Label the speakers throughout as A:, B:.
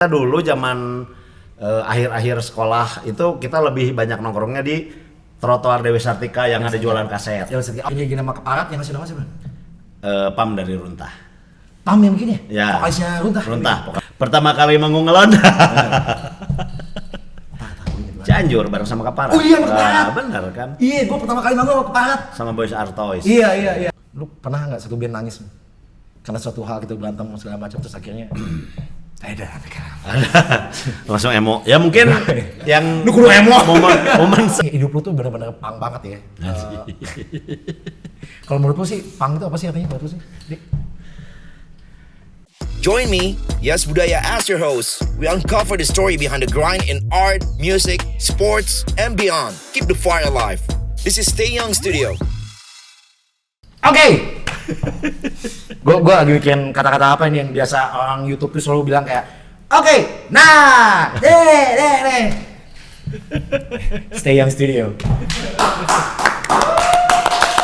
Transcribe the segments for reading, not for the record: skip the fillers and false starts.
A: Dulu zaman akhir-akhir sekolah itu kita lebih banyak nongkrongnya di trotoar Dewi Sartika yang ada jualan kaset.
B: Ya Sartika. Ini gini nama keparat yang ngasih nama siapa?
A: Pam dari Runtah.
B: Pam yang begini
A: Ya.
B: Vokalisnya Runtah.
A: Runtah. Pertama kali manggung ngelon. Cianjur bareng sama Keparat.
B: Oh iya, Keparat.
A: Bener kan?
B: Iya, gua pertama kali manggung sama Keparat.
A: Sama Boys Artois.
B: Iya. Lu pernah nggak satu band nangis karena suatu hal gitu berantem segala macam terus akhirnya
A: Langsung emo. Ya mungkin yang
B: lu kudu emo.
A: Momen
B: hidup lu tuh bener-bener punk banget ya. Kalau menurut lu sih punk itu apa sih artinya buat lu sih?
C: Join me, Yes Budaya, as your host. We uncover the story behind the grind in art, music, sports, and beyond. Keep the fire alive. This is Stay Young Studio.
B: Oke. Gue lagi bikin kata-kata apa ini yang biasa orang YouTube tuh selalu bilang kayak oke, nah, deh. Stay Young Studio.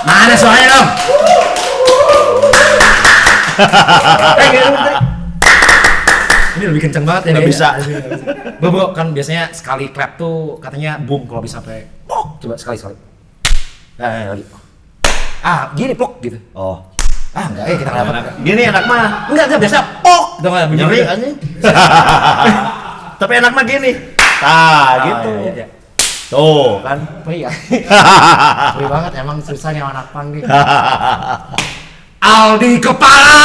B: Mana suaranya dong? Ini lebih kenceng banget ya.
A: Nggak bisa.
B: Bobo kan biasanya sekali clap tuh katanya boom kalau bisa sampai. Coba sekali. Lagi. Gini plok gitu.
A: Oh.
B: Enggak kita nggak dapat.
A: Gini enak mah.
B: Enggak biasa pok. Udah enggak
A: Nyeri
B: begini.
A: anjing. Tapi enak mah gini. Gitu.
B: Iya.
A: Tuh kan.
B: Oh iya. Sorry banget emang susahnya anak pang nih. Aldi Kepala.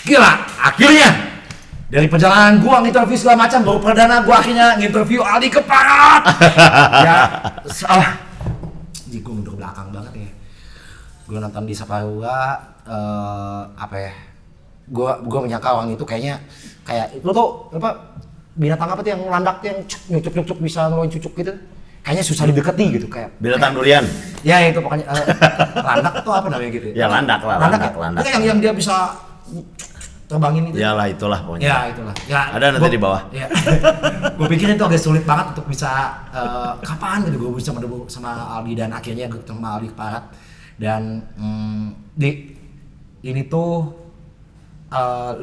B: Gila, akhirnya dari perjalanan gua nginterview segala macam baru perdana gua akhirnya nginterview Aldi Kepala. Ya, salah. Jadi gua mundur belakang banget ya. Gua nonton di Saparua, Gua menyangka orang itu kayak lu tau apa binatang apa tuh yang landak yang nyucuk bisa ngeluarin cucuk gitu. Kayaknya susah dideketi gitu kayak
A: Binatang durian.
B: Ya itu pokoknya landak tuh apa namanya gitu.
A: Ya landak lah, landak.
B: Itu yang dia bisa terbangin itu.
A: Iyalah itulah pokoknya.
B: Ya itulah. Ya,
A: ada nanti di bawah.
B: Ya. Gue pikir itu agak sulit banget untuk bisa kapan gitu gue bisa bertemu sama Aldi dan akhirnya gue ketemu sama Aldi Keparat dan ini tuh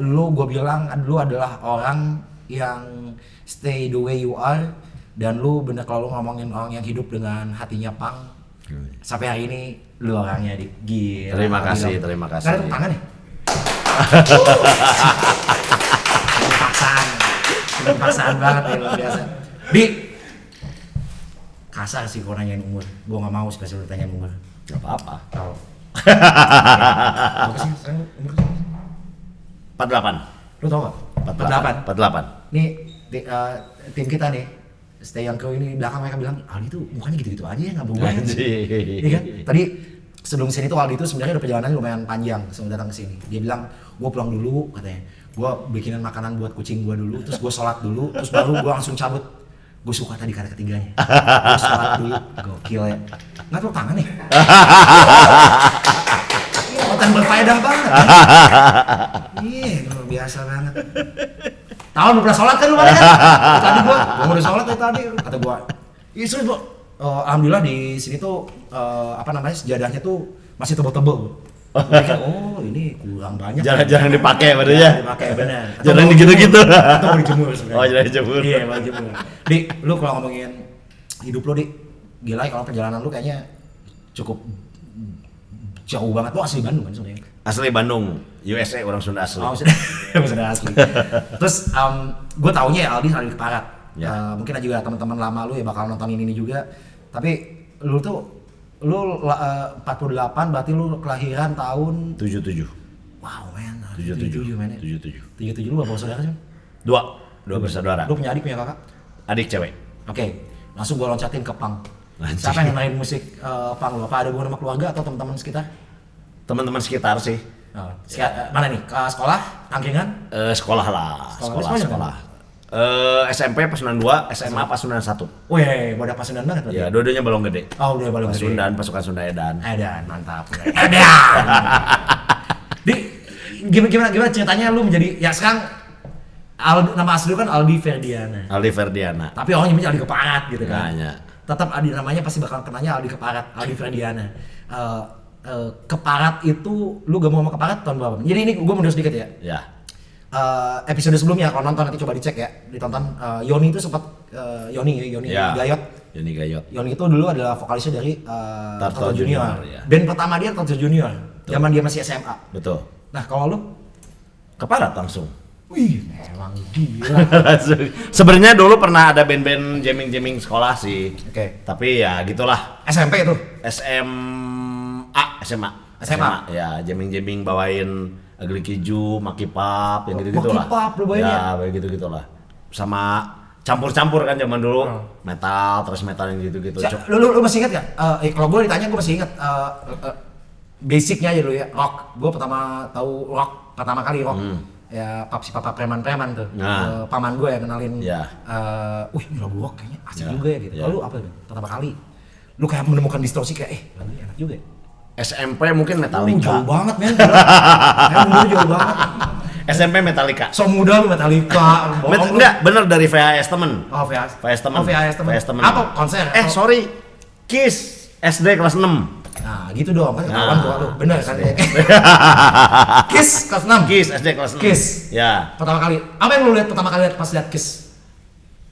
B: gue bilang lu adalah orang yang stay the way you are dan lu bener kalau lu ngomongin orang yang hidup dengan hatinya pang sampai hari ini lu orangnya gila.
A: Terima kasih.
B: Karena tepuk tangan ya? Paksaan banget ya luar biasa. Kasar sih gua nanyain umur. Gua nggak mau sih kasih lu tanya umur.
A: Gak apa-apa.
B: Tahu. Berapa sih sekarang umur?
A: 48.
B: Lu tau nggak?
A: 48.
B: Nih tim kita nih. Stay Young Crew ini belakang mereka bilang Aldi tuh mukanya gitu-gitu aja nggak berubah. Iya kan? Tadi sebelum sini tuh Aldi itu sebenarnya udah perjalanan lumayan panjang sebelum datang ke sini. Dia bilang, gue pulang dulu katanya. Gue bikinin makanan buat kucing gue dulu, terus gue sholat dulu, terus baru gue langsung cabut. Gue suka tadi kata ketiganya. Gue sholat dulu, gokil ya. Nggak tepuk tangan nih. Konten berfaedah banget. Iya, luar biasa banget. Tahu lu pernah sholat kan lu kan? Tadi gue mau udah sholat tadi. Kata gue, iya serius bu. Alhamdulillah di sini tuh sejadahnya tuh masih tebel-tebel. Oh ini kurang banyak.
A: Jarang dipakai berarti ya.
B: Dipakai benar.
A: Jarang gitu-gitu.
B: Atau mau dijemur sebenarnya.
A: Oh jarang dijemur.
B: Iya mau dijemur. Di, lu kalau ngomongin hidup lu gila ya kalau perjalanan lu kayaknya cukup jauh banget. Lu asli Bandung kan sebenarnya?
A: Asli Bandung, USA orang Sunda asli.
B: Oh sudah asli. Terus gue taunya ya Aldi Keparat.
A: Ya.
B: Mungkin juga teman-teman lama lu ya bakal nontonin ini juga. Tapi lu 48 berarti lu kelahiran tahun
A: 77.
B: Wow man.
A: 77
B: men.
A: 77
B: lu berapa saudara sih?
A: Dua bersaudara.
B: Lu punya adik punya kakak?
A: Adik cewek.
B: Oke. Langsung gua loncatin ke punk. Siapa yang main musik punk lu? Apa ada hubungan sama keluarga atau teman-teman sekitar?
A: Teman-teman sekitar sih.
B: Mana nih? Ke sekolah? Angkringan?
A: Sekolah lah. Sekolah. SMP Pasundan 2, SMA Pasundan 1.
B: Wih, udah Pasundan banget berarti.
A: Ya, dua-duanya balong gede.
B: Oh, udah balong gede.
A: Pasundan, pasukan Sunda Edan.
B: Edan, mantap. Edan. Gimana ceritanya lu menjadi ya sekarang nama asli lu kan Aldi Ferdiana.
A: Aldi Ferdiana.
B: Tapi orang nyebutnya Aldi Keparat gitu kan.
A: Nanya.
B: Tetap Aldi namanya pasti bakal kenanya Aldi Keparat, Aldi Ferdiana. Keparat itu lu gak mau sama Keparat tahun berapa? Jadi ini gue mundur sedikit ya.
A: Ya.
B: episode sebelumnya kalau nonton nanti coba dicek ya, ditonton. Yoni itu sempat Yoni
A: Ya.
B: Gayot.
A: Yoni Gayot.
B: Yoni itu dulu adalah vokalisnya dari
A: Tarto
B: Tarto Junior.
A: Junior, ya.
B: Band pertama dia Tarto Junior. Zaman dia masih SMA.
A: Betul.
B: Nah kalau lu,
A: Keparat langsung.
B: wih, emang gila.
A: Langsung. Sebenarnya dulu pernah ada band-band jamming sekolah sih.
B: Oke.
A: Tapi ya gitulah.
B: SMP itu.
A: SMA. Ya, jamming bawain Agli Kiju, Maki Pop, yang gitu-gitu lah.
B: Maki Pop lu bawain
A: ya? Baik gitu-gitu lah. Sama campur-campur kan zaman dulu. Metal, terus metal yang gitu-gitu.
B: Lu masih ingat gak? Kalau gue ditanya gue masih ingat basicnya aja dulu ya, rock. Gue pertama tahu rock pertama kali rock. Ya si papa preman-preman tuh.
A: Nah.
B: Paman gue yang kenalin.
A: Ya.
B: Ini lagu rock kayaknya asik
A: Ya.
B: juga ya gitu.
A: Ya.
B: Lalu apa tuh pertama kali? Lu kayak menemukan distorsi kayak lagu ini enak juga ya.
A: SMP mungkin Metallica.
B: Jauh banget men. Emang jauh banget.
A: SMP Metallica.
B: So muda lu Metallica. Bohong lu.
A: Enggak, bener dari VHS temen.
B: Oh VHS.
A: VHS temen.
B: Oh VHS temen.
A: VHS temen.
B: Apa konser?
A: Sorry. Kiss SD kelas 6.
B: Nah gitu dong kan ketahuan tuh lu. Bener kan? Kiss kelas 6.
A: Kiss SD kelas 6.
B: Kiss.
A: Ya.
B: Pertama kali. Apa yang lu lihat pertama kali pas lihat Kiss?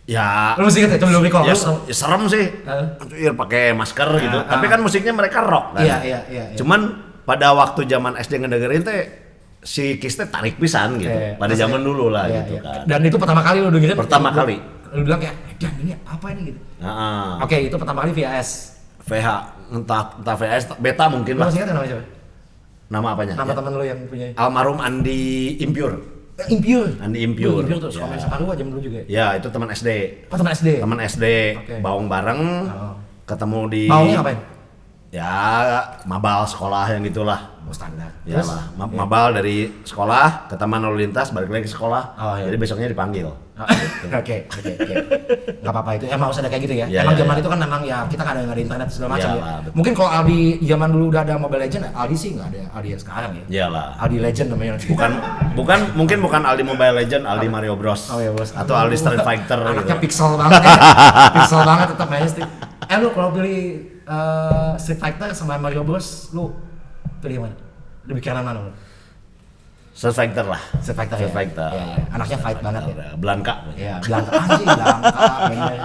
A: Ya.
B: Lu masih inget ya? Coba lu recall.
A: Ya,
B: Lu-
A: ya serem sih. Anjir pakai masker gitu. Tapi kan musiknya mereka rock kan.
B: Iya.
A: Cuman pada waktu zaman SD ngedengerin teh si Kiss teh tarik pisan gitu. Pada
B: Maksudnya-
A: zaman dulu lah
B: iya,
A: gitu
B: iya.
A: kan.
B: Dan itu pertama kali lu dengerin?
A: Pertama kali.
B: Lu bilang kayak, Dan ini apa ini gitu?
A: Nah,
B: Oke, itu pertama kali VHS.
A: VH entah VHS beta mungkin
B: Lu
A: lah.
B: masih ingat namanya siapa?
A: Nama apanya?
B: Nama
A: Ya.
B: teman lu yang punya?
A: Almarhum Andi Impure.
B: Impure.
A: Andi Impure.
B: Impure tuh,
A: Ya.
B: suka main Saparua jam dulu juga ya?
A: Ya, itu teman SD.
B: Oh, teman SD?
A: Teman SD,
B: Oke.
A: baung bareng,
B: Oh.
A: ketemu di
B: Maunya ngapain?
A: Ya, mabal sekolah yang gitulah.
B: Oh, standar.
A: Ya lah, mabal dari sekolah ke taman lalu lintas, balik lagi ke sekolah.
B: Oh, iya.
A: Jadi besoknya dipanggil.
B: Oke. Gak apa-apa itu, emang harus ada kayak gitu ya.
A: Ya,
B: Emang
A: ya,
B: zaman
A: ya.
B: itu kan memang ya kita nggak ada internet segala macam
A: Ya
B: ya.
A: lah, betul.
B: Mungkin kalau Aldi zaman dulu udah ada Mobile Legend, Aldi sih nggak ada Aldi yang sekarang ya.
A: Iyalah.
B: Aldi Legend namanya.
A: Mungkin bukan Aldi Mobile Legend, Aldi Mario Bros.
B: Oh iya bos.
A: Atau Aldi Street Fighter
B: Anaknya
A: gitu.
B: pixel banget ya. Pixel banget tetap mainnya stick. Lu kalau pilih Street Fighter sama Mario Bros, lu pilih mana? Lebih kanan mana? Lu?
A: Street Fighter lah.
B: Street Fighter
A: Street
B: ya?
A: Fighter.
B: Iya, iya. Anaknya fight banget ya.
A: Blanka.
B: Iya, Blanka anjing, Blanka. bener.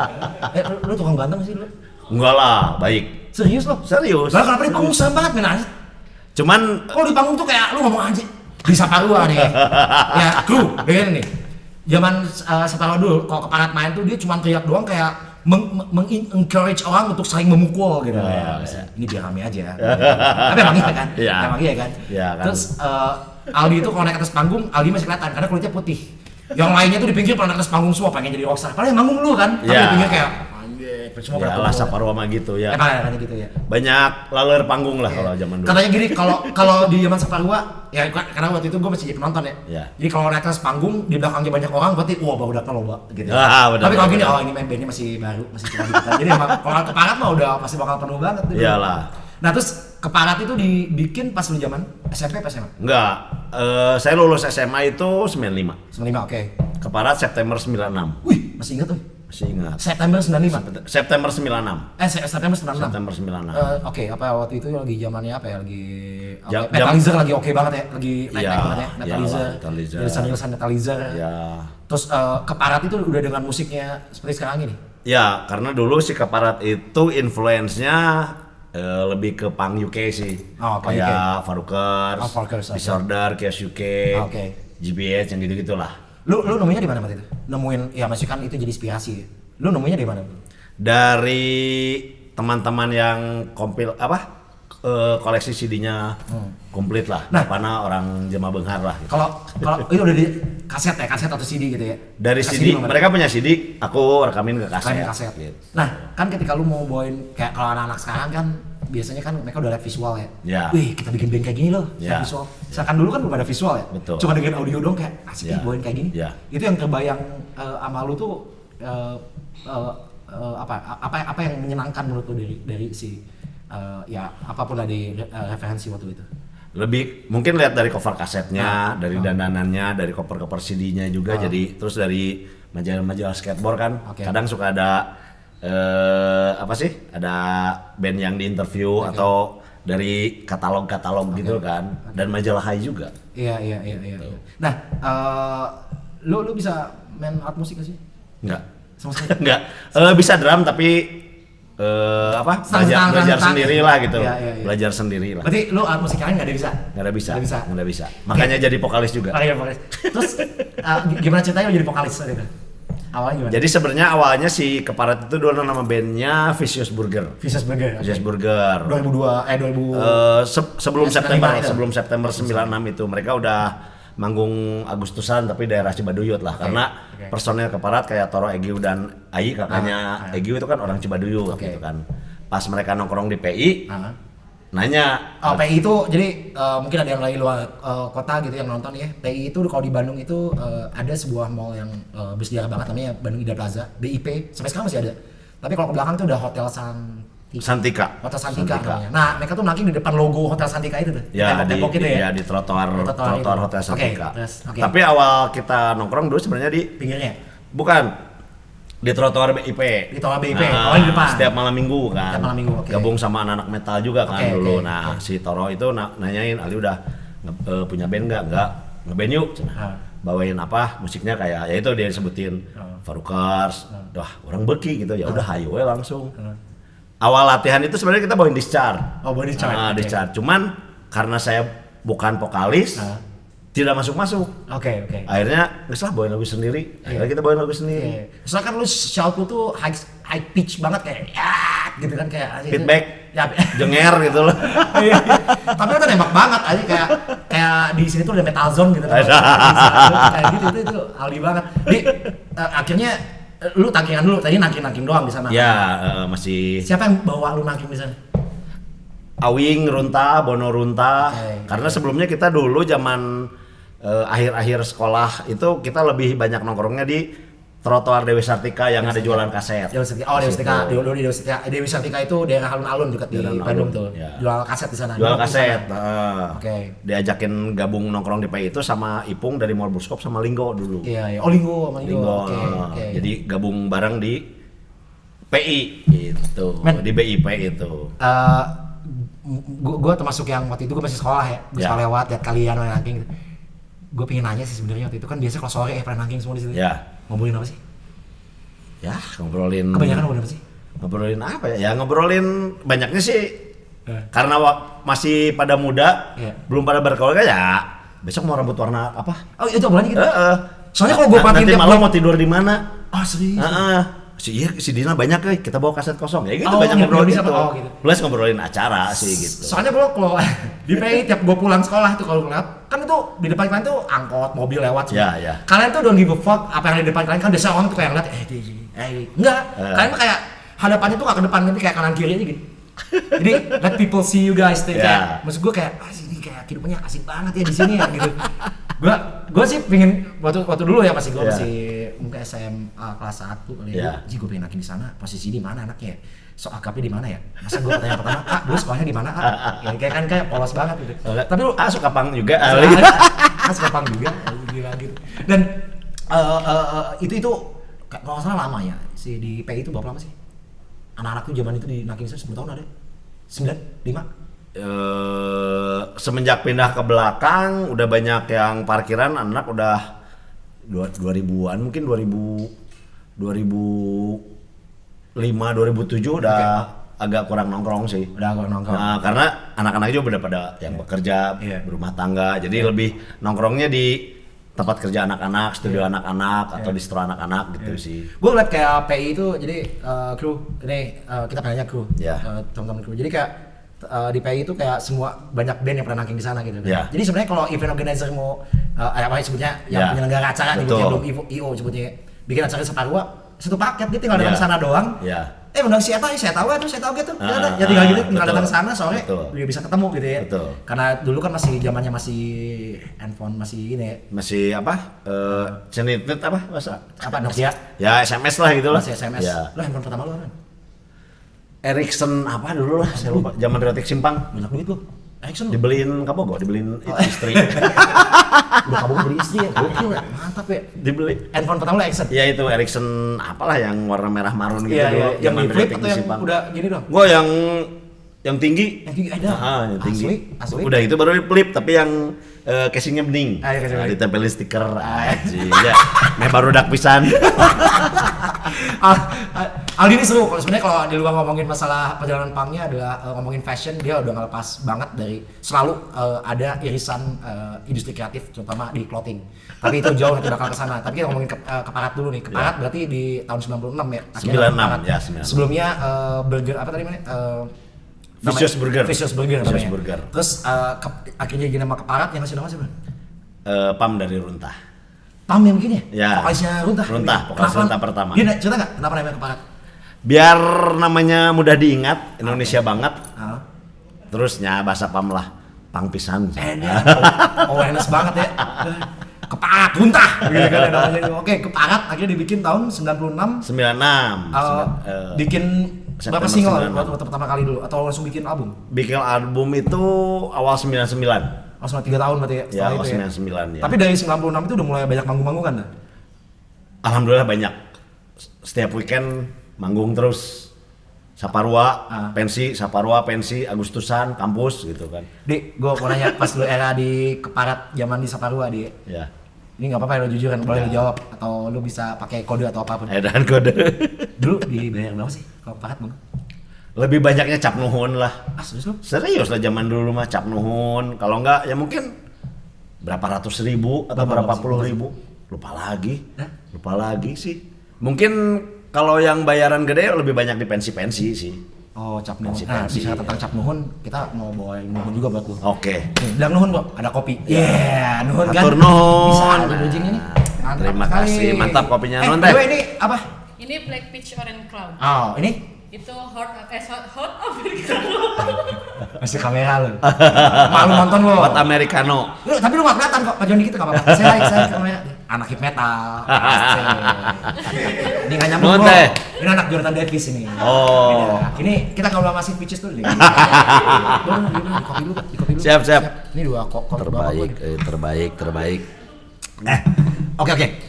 B: Lu tukang berantem sih lu?
A: Enggak lah, baik.
B: Serius lo?
A: Serius.
B: Lah kenapa di panggung serem banget men anjing?
A: Cuman
B: Kalau di panggung tuh kayak lu ngomong anjing di Saparua nih. Ya, kru, begini nih. Zaman Saparua dulu kalau keparat main tuh dia cuma teriak doang kayak encourage orang untuk saling memukul gitu. Ya, ini biar rame aja. Tapi emang iya kan?
A: Iya.
B: Emang iya kan?
A: Iya kan.
B: Terus Aldi itu kalau naik atas panggung, Aldi masih kelihatan karena kulitnya putih. Yang lainnya tuh di pinggir pada naik atas panggung semua pengen jadi rockstar. Padahal yang manggung lu kan, tapi
A: Iya.
B: di pinggir kayak anjir, semua pada
A: ya
B: kumpul.
A: lah Saparua mah gitu ya.
B: Emang ada gitu ya.
A: Banyak laler panggung lah kalau zaman dulu.
B: Katanya gini, kalau di zaman Saparua, ya karena waktu itu gue masih jadi penonton ya.
A: Iya.
B: Jadi kalau naik atas panggung di belakangnya banyak orang, berarti wah baru datang loba gitu.
A: Benar,
B: Tapi kalau gini,
A: benar.
B: oh ini main bandnya masih baru, masih cuma gitu kan. Jadi emang kalau keparat mah udah pasti bakal penuh banget. Tuh.
A: Iyalah.
B: Nah terus keparat itu dibikin pas lu zaman SMP apa SMA?
A: Enggak. Saya lulus SMA itu 95.
B: 95, oke.
A: Keparat September 96.
B: Wih, masih ingat tuh.
A: Masih ingat.
B: September 95.
A: September 96.
B: September 96.
A: September 96.
B: Oke, apa waktu itu lagi zamannya apa ya? Lagi
A: Jam-
B: Metalizer lagi oke banget ya, lagi naik
A: Iya,
B: banget ya. Metalizer.
A: iyalah, Metalizer.
B: Irisan Metalizer.
A: Ya.
B: Terus keparat itu udah dengan musiknya seperti sekarang ini.
A: Ya, karena dulu si Keparat itu influence-nya lebih ke punk UK sih.
B: Oh, punk
A: kayak Farukers,
B: Oh, Farukers, oke.
A: Disorder, Chaos UK,
B: Oke.
A: GBH yang gitu-gitulah.
B: Lu nemunya di mana waktu itu? Nemuin ya masih kan itu jadi inspirasi. Ya. Lu nemunya di mana?
A: Dari teman-teman yang kompil koleksi CD-nya komplit lah.
B: Nah.
A: Pana orang Jema Benghar lah. Gitu.
B: Kalau itu udah di kaset ya, kaset atau CD gitu ya.
A: Dari
B: Kaset
A: CD,
B: mana?
A: mereka punya CD, aku rekamin ke kaset.
B: Kayak kaset.
A: Gitu.
B: Nah, kan ketika lu mau bawain kayak kalau anak-anak sekarang kan biasanya kan mereka udah lihat visual ya.
A: Ya.
B: Wih, kita bikin band kayak gini loh,
A: Ya.
B: visual. Misalkan dulu kan belum ada visual ya.
A: Betul.
B: Cuma dengan audio dong kayak asik
A: Ya.
B: nih bawain kayak gini.
A: Ya.
B: Itu yang terbayang sama lu tuh apa yang menyenangkan menurut lu dari si ya apapun lah di referensi waktu itu.
A: Lebih mungkin lihat dari cover kasetnya, dari dandanannya, dari cover-cover CD-nya juga. Jadi terus dari majalah-majalah skateboard kan.
B: Oke.
A: Kadang suka ada ada band yang diinterview atau dari katalog-katalog gitu kan. Dan majalah Hai juga.
B: Iya. Nah, lu bisa main alat musik gak sih?
A: Enggak.
B: Sama sekali.
A: Enggak. Bisa drum tapi belajar sendiri lah gitu.
B: Iya.
A: Belajar sendiri lah.
B: Berarti lu alat musik lain nggak ada bisa?
A: Nggak ada bisa. Makanya jadi vokalis juga.
B: Iya, vokalis. Terus gimana ceritanya lu jadi vokalis waktu itu? Awalnya gimana?
A: Jadi sebenarnya awalnya si Keparat itu dulu nama bandnya Vicious Burger.
B: Vicious Burger.
A: 2002 sebelum
B: 95
A: September
B: itu.
A: sebelum September 96 itu mereka udah manggung Agustusan tapi daerah Cibaduyut lah karena personil Keparat kayak Toro Egiu dan Ai kakaknya Egiu itu kan orang Cibaduyut gitu kan. Pas mereka nongkrong di PI nanya
B: PI itu jadi mungkin ada yang dari luar kota gitu yang nonton ya. PI itu kalau di Bandung itu ada sebuah mall yang bersejarah banget namanya Bandung Ida Plaza, BIP, sampai sekarang masih ada. Tapi kalau ke belakang itu udah Hotel
A: Santika.
B: Hotel Santika namanya. Nah, mereka tuh nangking di depan logo Hotel Santika itu tuh.
A: Ya
B: tembok gitu ya.
A: Ya di trotoar Hotel Santika.
B: Okay.
A: Tapi awal kita nongkrong dulu sebenarnya di
B: pinggirnya.
A: bukan di trotoar BIP.
B: Di trotoar BIP. Di depan.
A: Setiap malam minggu kan.
B: Setiap malam minggu, oke.
A: Gabung sama anak-anak metal juga kan dulu.
B: Oke.
A: Nah, si Toro itu nanyain, "Ali udah punya band enggak?" "Enggak." "Ngeband yuk." Bawain apa? Musiknya kayak ya itu dia disebutin Farukers. Wah, orang beki gitu. Ya udah hayu we langsung. Awal latihan itu sebenarnya kita bawain Discharge.
B: Oh, bawain Discharge.
A: Discharge. Cuman karena saya bukan vokalis, tidak masuk.
B: Oke.
A: Akhirnya nggak salah bawain lagu sendiri. Akhirnya kita bawain lagu sendiri.
B: Soalnya kan lu shout lu tuh high pitch banget kayak gitu kan kayak
A: Feedback.
B: Ya,
A: Jenger gitu loh.
B: Iya. Tapi lu tuh nembak banget aja kayak di sini tuh udah metal zone gitu. Kayak gitu itu aldi banget. Jadi akhirnya lu tangkingan dulu, tadi nangking doang di sana.
A: Ya, masih
B: Siapa yang bawa lu nangking di sana?
A: Awing, Runta, Bono Runta. Karena sebelumnya kita dulu zaman akhir-akhir sekolah itu kita lebih banyak nongkrongnya di trotoar Dewi Sartika yang ada jualan kaset.
B: Dewi Sartika. Dulu di Dewi Sartika itu daerah alun-alun dekat di Bandung tuh.
A: Ya.
B: Jual kaset di sana.
A: Jual kaset.
B: Oke.
A: Diajakin gabung nongkrong di PI itu sama Ipung dari Morbuskop sama Linggo dulu.
B: Iya. Oh, Linggo sama Linggo. Oke.
A: Jadi gabung bareng di PI gitu. Di BIP itu.
B: Gue termasuk yang waktu itu gue masih sekolah ya. Gue sekolah lewat lihat kalian main ranking. Gue pengen nanya sih sebenarnya waktu itu kan biasa kalau sore pada ranking semua di situ.
A: Ya.
B: Ngobrolin apa sih?
A: Ya, ngobrolin.
B: Kebanyakan ngobrolin apa sih?
A: Ngobrolin apa ya? Ya ngobrolin banyaknya sih. Karena masih pada muda, belum pada berkeluarga ya. Besok mau rambut warna apa?
B: Oh, itu obrolannya gitu. Soalnya kalau gue
A: nanti malam mau tidur di mana?
B: serius?
A: Si Dina banyak kita bawa kaset kosong ya gitu
B: ya,
A: banyak ngobrol gitu.
B: gitu.
A: Plus ngobrolin acara sih gitu.
B: Soalnya bro kalau di PI tiap gue pulang sekolah tuh kalau ngeliat kan itu di depan kalian tuh angkot, mobil lewat semua.
A: Ya.
B: Kalian tuh don't give a fuck apa yang di depan kalian kan biasa orang tuh kayak ngeliat enggak. Kalian mah kayak hadapannya tuh gak ke depan tapi kayak kanan kiri aja gitu. Jadi let people see you guys tuh kayak maksud gue kayak ini kayak kehidupannya asik banget ya di sini ya gitu. Gue sih pengen waktu dulu ya masih mungkin SMA kelas 1 kali ya. Gue pengen lagi di sana. Posisi di mana anaknya? So akapnya di mana ya? Masa gue pertanyaan pertama, dulu sekolahnya di mana? Ya, kayak polos banget gitu.
A: Tapi lu suka pang juga.
B: Suka pang juga, gila gitu. Dan itu kalau nggak salah lama ya. Si di PI itu berapa lama sih? Anak-anak tuh zaman itu di Naking 10 tahun ada? 9? 5?
A: Semenjak pindah ke belakang udah banyak yang parkiran anak udah 2000-an mungkin 2005 2007 udah agak kurang nongkrong sih.
B: Udah agak nongkrong.
A: Nah, karena anak-anak juga udah pada yang bekerja, berumah tangga. Jadi lebih nongkrongnya di tempat kerja anak-anak, studio anak-anak atau distro anak-anak gitu sih.
B: Gue ngeliat kayak PI itu jadi kru ini kita pengennya kru. Teman-teman kru. Jadi kayak di PI itu kayak semua banyak band yang pernah nangking di sana gitu. Jadi sebenarnya kalau event organizer mau apa sebutnya yang penyelenggara acara nih belum IO sebutnya bikin acara separuh satu paket dia tinggal datang sana doang. Undang si Eta, saya tahu gitu. Ya tinggal gitu, tinggal datang sana sore dia bisa ketemu gitu ya. Karena dulu kan masih zamannya masih handphone masih ini ya.
A: Masih apa? Cenitit apa bahasa?
B: Apa Nokia?
A: Ya SMS lah gitu lah.
B: Masih SMS. Lo handphone pertama lo kan?
A: Ericsson apa dulu lah, saya lupa. Zaman Riotik Simpang.
B: Banyak duit lo. Ericsson
A: dibeliin Kabogo, dibeliin istri.
B: Udah Kabogo beli istri ya, gokil ya, mantap ya.
A: Dibeli.
B: Handphone pertama lo Ericsson?
A: Ya itu Ericsson apalah yang warna merah marun gitu dulu.
B: Yang flip atau yang udah gini dong?
A: Gua yang tinggi.
B: Yang tinggi ada.
A: Yang tinggi.
B: Asli.
A: Udah itu baru flip, tapi yang casingnya bening.
B: Casing bening.
A: Ditempelin stiker aja. Ya, meh baru dak pisan.
B: Aldi ini seru. Sebenarnya kalau di luar ngomongin masalah perjalanan punknya adalah ngomongin fashion, dia udah nggak lepas banget dari selalu ada irisan industri kreatif, terutama di clothing. Tapi itu jauh nanti bakal kesana. Tapi kita ngomongin Keparat dulu nih. Keparat berarti di tahun 96 ya.
A: 96 ya, 96.
B: Sebelumnya burger apa tadi mana?
A: Vicious Burger.
B: Vicious Burger namanya.
A: Vicious Burger.
B: Terus akhirnya jadi nama Keparat yang ngasih nama siapa?
A: Pam dari Runtah.
B: Pam yang begini ya?
A: Ya.
B: Vokalisnya Runtah.
A: Runtah, vokalis Runtah pertama.
B: Dia cerita nggak kenapa namanya Keparat?
A: Biar namanya mudah diingat, Indonesia banget. Terusnya bahasa Pam lah, pang pisan.
B: Awareness banget ya. Keparat Runtah gitu kan namanya. Oke, Keparat akhirnya dibikin tahun 96.
A: 96.
B: Bikin berapa
A: September
B: single waktu pertama kali dulu atau langsung bikin album?
A: Bikin album itu awal 99.
B: Langsung 3 tahun berarti ya?
A: Ya, awal
B: itu
A: 99 ya.
B: Tapi dari 96 itu udah mulai banyak manggung-manggung kan?
A: Alhamdulillah banyak. Setiap weekend manggung terus. Saparua, pensi, Saparua, pensi, Agustusan, kampus gitu kan.
B: Dik, gue mau nanya pas lu era di Keparat zaman di Saparua, Dik.
A: Ya.
B: Ini nggak apa-apa ya, lu jujur kan, boleh lu jawab atau lu bisa pakai kode atau apapun.
A: Dan kode.
B: Dulu dibayar berapa sih kalau Keparat, Bang?
A: Lebih banyaknya cap nuhun lah.
B: Serius lu?
A: Serius lah zaman dulu mah cap nuhun. Kalau enggak ya mungkin berapa ratus ribu atau berapa puluh ribu. Lupa lagi. Lupa lagi sih. Mungkin kalau yang bayaran gede lebih banyak di pensi-pensi sih.
B: Oh, cap nuhun.
A: Pensi,
B: Nah,
A: pensi.
B: bicara tentang cap nuhun, kita mau bawain nuhun juga buat lu.
A: Oke.
B: Nih, bilang nuhun, Bro. Ada kopi. Yeah, nuhun kan.
A: Atur nuhun.
B: Bisa ada bridgingnya nih. Mantap
A: Terima
B: sekali.
A: kasih. Mantap kopinya nuhun teh.
B: Ini apa?
D: Ini Black Peach Orange Cloud.
B: Oh, ini
D: Itu hot americano.
B: masih kamera lu. Malu nonton lu.
A: Buat americano.
B: Tapi lu gak kelihatan kok, pajuan dikit gak apa-apa. Saya kamera. Anak hip metal. Ini gak nyambung
A: Nuhun,
B: bro.
A: teh.
B: Ini anak Jonathan Davis ini.
A: Oh.
B: Beda. Ini kita ngobrol masih Peaches dulu nih. Di kopi dulu.
A: Siap.
B: Ini dua kopi
A: Terbaik.
B: Oke.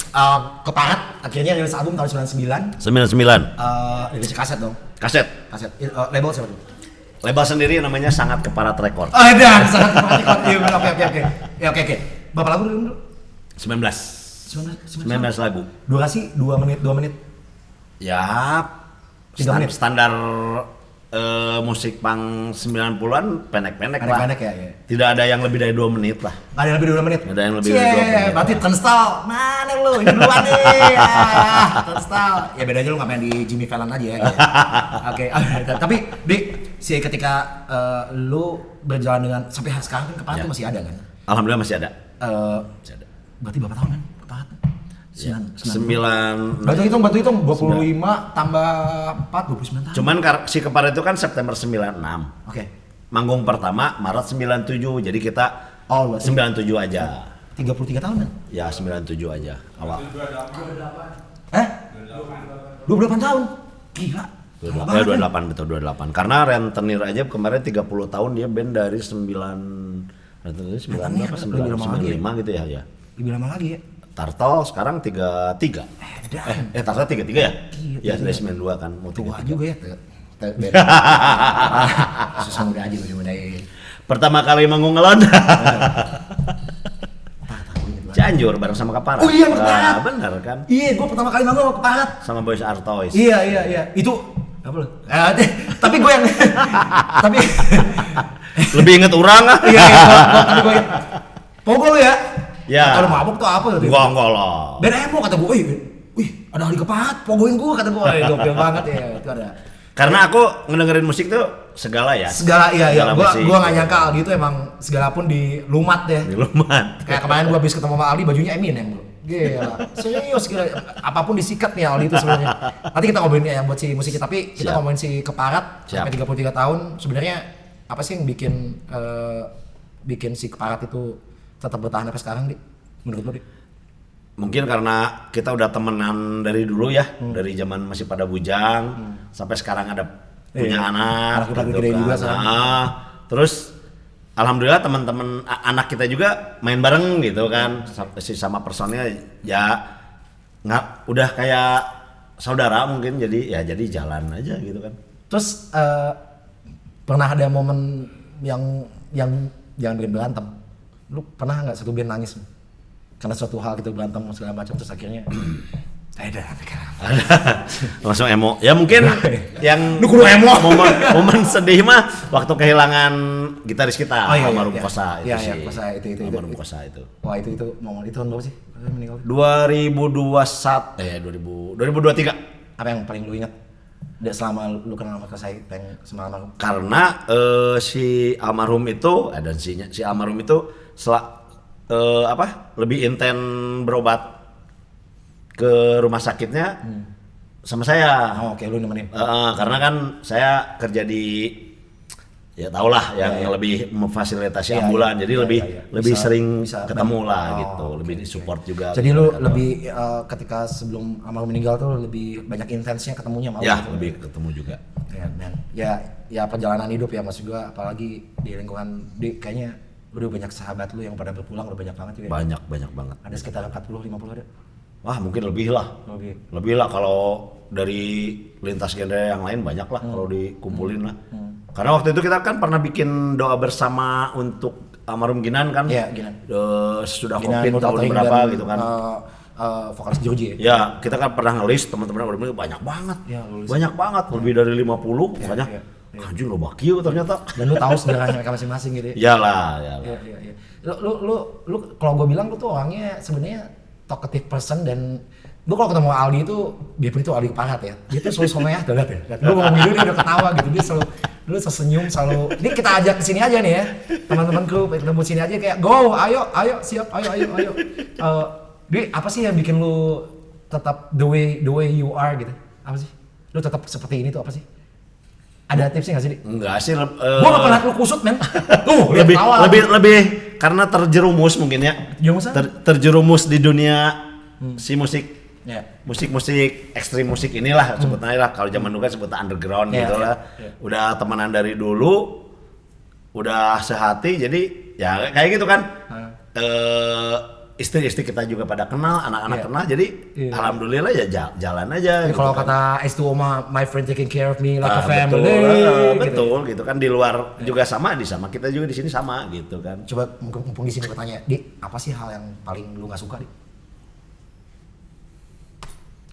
B: Keparat akhirnya rilis album tahun 99.
A: 99.
B: Rilis kaset dong.
A: Kaset.
B: Label siapa tuh?
A: Label sendiri namanya Sangat Keparat Record.
B: Ada sangat keparat. Iya, oke. Berapa lagu dulu?
A: 19 lagu.
B: Durasi 2 menit.
A: Ya,
B: 3 menit.
A: standar musik pang 90-an pendek-pendek lah.
B: Pendek-pendek ya.
A: Tidak ada yang lebih dari 2 menit lah.
B: Nggak ada yang lebih dari 2 menit?
A: Nggak ada yang lebih dari 2 menit.
B: Berarti Turnstile, mana lu? Ini duluan nih. Turnstile. Ya bedanya lu nggak main di Jimmy Fallon aja ya. Oke. Tapi si ketika lu berjalan dengan sampai sekarang kan Keparat tuh masih ada kan?
A: Alhamdulillah masih ada. Masih ada.
B: Berarti berapa tahun kan Keparat?
A: 9.
B: Batu hitung 25 tambah 4 29 tahun.
A: Cuman si Keparat itu kan September 96.
B: Oke.
A: Manggung pertama Maret 97. Jadi kita 97 aja.
B: 33 tahun kan?
A: Ya 97 aja awal.
B: 28 tahun. Gila.
A: 28 betul 28. Karena Rentenir aja kemarin 30 tahun dia band dari 95 gitu ya.
B: Lebih lama lagi ya.
A: Tarto sekarang 33. Tarto 33 ya? Ya dari 92 kan mau
B: Tua
A: 33.
B: juga ya. Susah muda aja mudah-mudahan.
A: Pertama kali manggung ngelon. Cianjur bareng sama Keparat.
B: Oh iya, Keparat.
A: Bener kan?
B: Iya, gua pertama kali manggung sama Keparat.
A: Sama Boys Artois.
B: Iya. Itu apa lu? Tapi gue yang tapi
A: Lebih inget orang ah.
B: iya, tapi gue Pogo lu ya?
A: Ya.
B: Kalau mabuk tuh apa tuh?
A: Enggak lah.
B: Ben emo kata gue, wih, ada Ali Keparat, pogoin gue kata gue. Gokil banget ya, itu ada.
A: Karena aku ngedengerin musik tuh segala ya.
B: Segala iya.
A: musik.
B: Gua enggak nyangka Aldi itu emang segala pun dilumat deh.
A: Dilumat.
B: Kayak kemarin gua habis ketemu sama Aldi bajunya Eminem bro. Gila. Serius gila. Apapun disikat nih Aldi itu sebenarnya. Nanti kita ngomongin yang buat si musiknya, tapi kita ngomongin si Keparat sampai 33 tahun. Sebenarnya apa sih yang bikin si Keparat itu tetap bertahan sampai sekarang, Dik? Menurut lu, Dik?
A: Mungkin karena kita udah temenan dari dulu ya, dari zaman masih pada bujang sampai sekarang ada punya anak
B: udah
A: gitu
B: gede
A: kan.
B: juga sekarang.
A: Terus alhamdulillah teman-teman anak kita juga main bareng gitu kan, sama personnya ya nggak udah kayak saudara mungkin, jadi jalan aja gitu kan.
B: Terus pernah ada momen yang jangan bikin berantem Lu pernah nggak satu band nangis karena suatu hal gitu, berantem segala macam terus akhirnya ada
A: langsung emo. Ya mungkin yang
B: lu kudu emo.
A: momen sedih mah waktu kehilangan gitaris kita, almarhum
B: iya.
A: Kosa itu
B: Iya,
A: sih.
B: iya, Kosa itu.
A: Almarhum Kosa itu.
B: Wah itu momen itu tahun berapa sih meninggal?
A: 2023.
B: Apa yang paling lu ingat selama lu kenal sama Kosa sama almarhum?
A: Karena si almarhum itu dan si almarhum itu lebih inten berobat ke rumah sakitnya sama saya.
B: Oh, oke, lu nemenin.
A: Karena kan saya kerja di ya tau lah yang lebih memfasilitasi ambulan, jadi lebih sering ketemu lah gitu, lebih support juga.
B: Jadi lu lebih ketika sebelum almarhum meninggal tuh lebih banyak intensnya ketemunya sama lu.
A: Ya,
B: gitu.
A: lebih ketemu juga.
B: Ya perjalanan hidup ya maksud gua, apalagi di lingkungan kayaknya udah banyak sahabat lu yang pada berpulang udah banyak banget juga.
A: Banyak banget.
B: Ada sekitar 40-50 ada.
A: Wah, mungkin lebih lah. Lebih lah kalau dari lintas genre yang lain banyak lah kalau dikumpulin lah. Karena waktu itu kita kan pernah bikin doa bersama untuk almarhum Ginan kan.
B: Iya, Ginan.
A: Sudah
B: Ginan,
A: COVID tahun berapa gitu kan.
B: Vokalis Georgie ya?
A: Ya, kita kan pernah ngelis teman-teman udah banyak banget.
B: Ya,
A: banyak banget, lebih dari 50 makanya. Anjing lo bakio ternyata.
B: Dan lu tahu sejarahnya mereka masing-masing gitu ya.
A: Iyalah.
B: Iya. Lu kalau gue bilang lu tuh orangnya sebenarnya talkative person, dan gue kalau ketemu Aldi itu biarpun itu Aldi Parhat ya, dia tuh selalu somea tuh lihat ya. Lu ngomong gitu dia udah ketawa gitu, dia selalu sesenyum selalu. Ini kita ajak ke sini aja nih ya. Teman-teman kru ketemu sini aja kayak go, ayo siap, ayo. Di apa sih yang bikin lu tetap the way you are gitu? Apa sih? Lu tetap seperti ini tuh apa sih? Ada tipsnya nggak sih?
A: Enggak sih.
B: Gua nggak pernah lu kusut men. Tuh
A: lebih karena terjerumus mungkin ya. Terjerumus di dunia si musik.
B: Yeah.
A: Musik ekstrim musik inilah sebutnya lah. Kalau zaman dulu kan sebutnya underground gitu lah. Udah temenan dari dulu, udah sehati, jadi ya kayak gitu kan. Istri-istri kita juga pada kenal, anak-anak kenal, jadi alhamdulillah ya jalan aja.
B: Gitu kalau kan. Kata S2O my friend taking care of me like a family.
A: Betul gitu kan, di luar juga sama, kita juga di sini sama gitu kan.
B: Coba mumpung di sini gue tanya, Di, apa sih hal yang paling lu nggak suka, Di?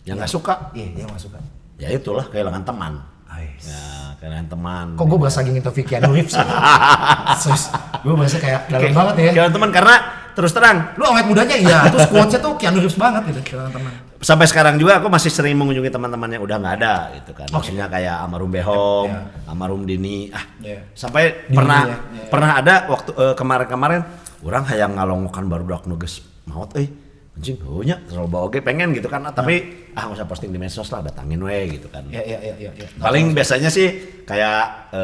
A: Yang nggak suka?
B: Iya, yang nggak suka.
A: Ya itulah kehilangan teman. Ya, kehilangan teman.
B: Kok gue berasa lagi nginterview Keanu Reeves ya? Gue berasa kayak dalam banget ya.
A: Kehilangan teman karena terus terang,
B: lu awet mudanya iya, terus quotes-nya tuh Keanu Reeves banget gitu, kehilangan teman.
A: Sampai sekarang juga aku masih sering mengunjungi teman-teman yang udah nggak ada gitu kan. Maksudnya kayak almarhum Behom, almarhum Dini. Sampai pernah ada waktu kemarin-kemarin orang hayang ngalongokan baru dak nuges maut anjing nya terlalu bawa oke pengen gitu kan, tapi nggak usah posting di medsos lah, datangin gitu kan.
B: Iya.
A: Paling biasanya sih kayak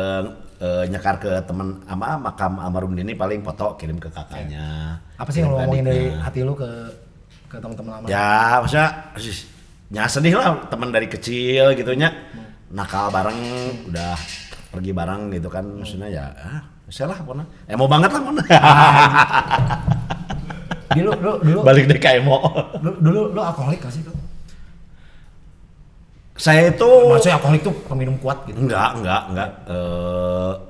A: nyekar ke teman makam almarhum Dini, paling foto kirim ke kakaknya.
B: Apa sih yang lo ngomongin dari hati lu ke teman-teman lama?
A: Ya maksudnya sedih lah, teman dari kecil gitunya, nakal bareng, udah pergi bareng gitu kan, maksudnya ya bisa lah pernah emo banget lah pernah. Dulu balik deh ke emo.
B: Dulu alkoholik gak sih tuh?
A: Saya itu
B: maksudnya alkoholik tuh peminum kuat gitu?
A: Enggak.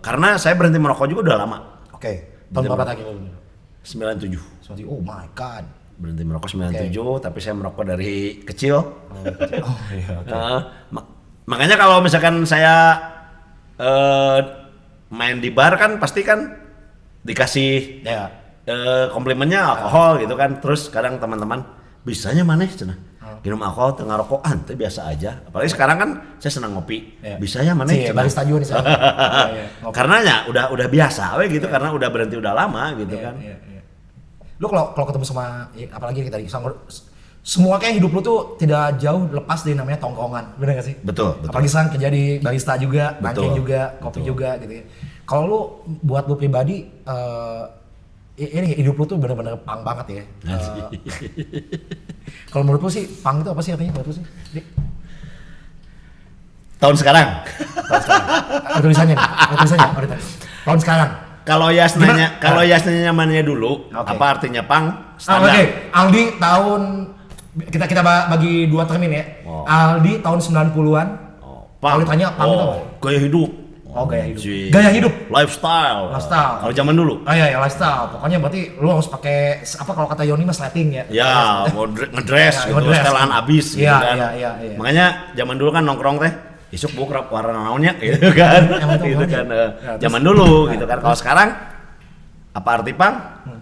A: Karena saya berhenti merokok juga udah lama.
B: Oke. Tahun berapa tadi lu?
A: 97.
B: Oh my god.
A: Berhenti merokok 97, tapi saya merokok dari kecil.
B: Oh iya.
A: Makanya kalau misalkan saya main di bar kan pasti kan dikasih komplimennya alkohol gitu kan. Terus kadang teman-teman bisanya maneh cenah minum alkohol tengah rokok itu biasa aja. Apalagi sekarang kan saya senang ngopi. Bisanya maneh
B: barista juga nih saya.
A: Karena ya udah biasa gitu, karena udah berhenti udah lama gitu kan.
B: Lu kalau ketemu sama apalagi kita tadi semua kayak hidup lu tuh tidak jauh lepas dari namanya tongkongan, bener gak sih?
A: Betul.
B: Apalagi sang kerja di barista juga, bangking juga, kopi juga gitu ya. Kalau lu buat lu pribadi ini hidup lu tuh bener-bener punk banget ya. Kalau menurut lu sih punk itu apa sih artinya menurut lu sih?
A: Tahun sekarang.
B: Ada tulisannya. Tahun sekarang.
A: Kalau Yasnanya nyamannya dulu, apa artinya punk? Standar.
B: Aldi tahun kita bagi dua termin ya. Aldi tahun 90-an.
A: Punk.
B: Kalau ditanya punk itu apa?
A: Gaya hidup.
B: Oh, gaya hidup.
A: Si-
B: Gaya hidup.
A: Lifestyle.
B: Lifestyle.
A: Kalau zaman dulu.
B: Oh iya, ya lifestyle. Pokoknya berarti lu harus pakai apa kalau kata Yoni mas slapping ya.
A: Ya, mau ngedress
B: Ya,
A: gitu,
B: ngedress.
A: setelan abis gitu
B: Iya,
A: kan.
B: iya.
A: Makanya zaman dulu kan nongkrong teh, isuk bukrap warna naonnya gitu kan.
B: Emang itu
A: gitu
B: naonnya?
A: kan.
B: Ya,
A: Zaman
B: terus-
A: dulu
B: nah,
A: gitu kan. Kalau sekarang apa arti Pang?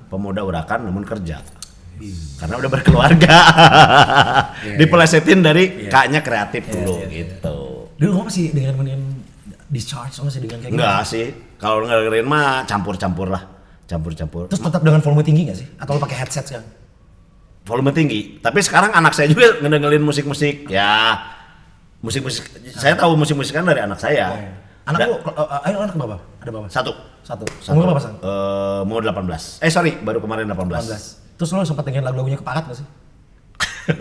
A: Pemuda urakan namun kerja. Karena udah berkeluarga. Dipelesetin dari K-nya kreatif dulu gitu.
B: Dulu gua masih dengan discharge sama sih dengan kayak
A: Enggak sih. Kalau dengerin mah campur-campur lah. Campur-campur.
B: Terus tetap dengan volume tinggi gak sih? Atau lu pakai headset sekarang?
A: Volume tinggi. Tapi sekarang anak saya juga ngedengerin musik-musik. Ya, musik-musik. Saya tahu musik-musik kan dari anak saya.
B: Anak
A: Da-
B: lu, ayo anak berapa? Ada berapa?
A: Satu.
B: Satu.
A: Satu.
B: Umur berapa Sang?
A: Mau 18. Sorry, baru kemarin 18.
B: 18. Terus lu sempat dengerin lagu-lagunya Keparat gak sih?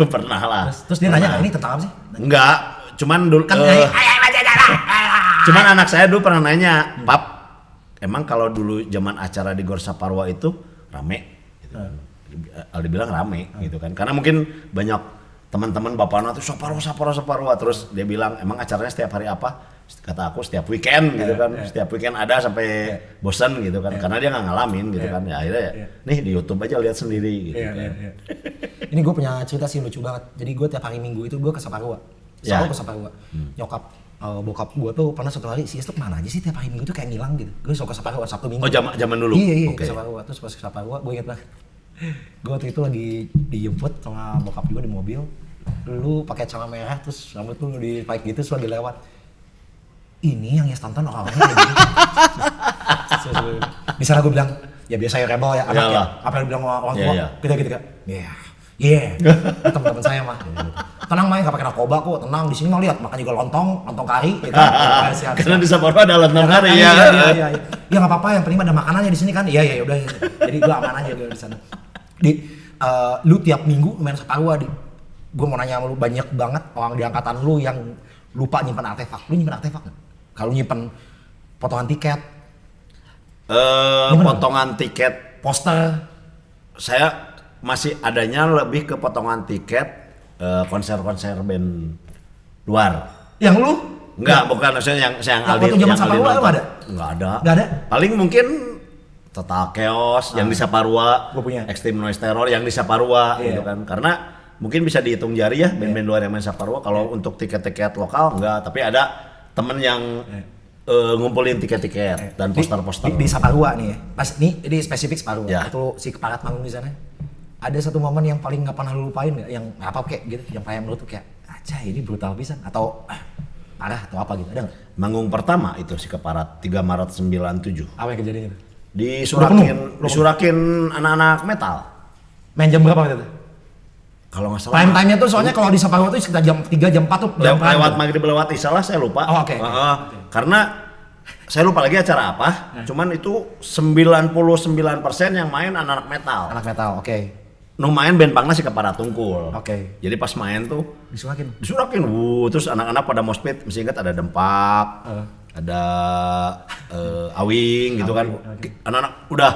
A: Pernah lah.
B: Terus dia nanya, ini tentang apa sih?
A: Enggak, cuman dulu
B: Kan
A: cuman anak saya dulu pernah nanya, "Pap, emang kalau dulu zaman acara di Gor Saparwa itu rame?" Gitu. Aldi bilang rame gitu kan. Karena mungkin banyak teman-teman bapaknya tuh Saparwa. Terus dia bilang, "Emang acaranya setiap hari apa?" Kata aku setiap weekend gitu kan. Setiap weekend ada sampai bosan gitu kan. Karena dia nggak ngalamin gitu kan. Ya akhirnya nih di YouTube aja lihat sendiri gitu.
B: Ini gue punya cerita sih lucu banget. Jadi gue tiap hari Minggu itu gue ke Saparua. Selalu ke Saparua. Nyokap bokap gue tuh pernah satu hari, si tuh kemana aja sih tiap hari Minggu tuh kayak ngilang gitu. Gue suka ke Saparua Sabtu Minggu.
A: Oh zaman dulu.
B: Iya,
A: Oke.
B: ke Saparua. Terus pas ke Saparua gue inget banget. Gue waktu itu lagi dijemput sama bokap gue di mobil. Lu pakai celana merah terus rambut lu di paik gitu terus lagi lewat. Ini yang tonton orang-orangnya kayak gitu. Misalnya gue bilang, ya biasa ya rebel ya anak ya.
A: Iyalah.
B: Apa yang bilang orang
A: Iya,
B: tua?
A: iya.
B: Gitu kan. Iya. Teman-teman saya mah. Tenang mah enggak pakai narkoba kok, tenang di sini mah lihat makan juga lontong kari gitu. Siap,
A: Karena
B: siap.
A: di Saparwa ada lontong kari ya.
B: Iya. Ya enggak apa-apa, yang penting ada makanannya di sini kan. Iya udah. Jadi gua aman aja gua di sana. Lu tiap minggu main Saparua di. Gua mau nanya sama lu, banyak banget orang di angkatan lu yang lupa nyimpan artefak. Lu nyimpan artefak enggak? Kalau nyimpan potongan tiket,
A: Potongan tiket
B: poster,
A: saya masih adanya lebih ke potongan tiket konser-konser band luar.
B: yang lu
A: Enggak, bukan maksudnya yang
B: Waktu zaman Saparua
A: nonton.
B: lu ada?
A: Enggak ada.
B: Nggak ada?
A: Paling mungkin Total Chaos yang di Saparua,
B: Gua punya.
A: Extreme Noise Terror yang di Saparua
B: Iya.
A: gitu kan. Karena mungkin bisa dihitung jari ya band-band luar yang main Saparua. Kalau untuk tiket-tiket lokal enggak, tapi ada temen yang ngumpulin tiket-tiket dan poster-poster.
B: di Saparua nih ya. Pas ini spesifik Saparua.
A: Ya.
B: Atau si Keparat manggung di sana. Ada satu momen yang paling nggak pernah lu lupain nggak? Yang apa kayak gitu? Yang kayak menurut lu kayak, aja ini brutal pisan atau parah atau apa gitu? Ada nggak?
A: Manggung pertama itu si Keparat 3 Maret 97.
B: Apa yang kejadian itu?
A: Disurakin anak-anak metal.
B: Main jam berapa waktu itu?
A: Kalau nggak salah.
B: Prime time-nya tuh soalnya kalau di Saparua tuh sekitar jam 3 jam 4 tuh
A: Jam
B: prime
A: lewat
B: tuh.
A: maghrib lewat isya lah saya lupa.
B: Oh, oke.
A: Karena saya lupa lagi acara apa. Cuman itu 99% yang main anak-anak metal.
B: Anak metal, oke.
A: Nu main band pangna si Keparat Tungkul.
B: Oke.
A: Jadi pas main tuh
B: Disurakin.
A: disurakin, terus anak-anak pada moshpit, mesti ingat ada Dempak, ada Awing gitu kan. Anak-anak udah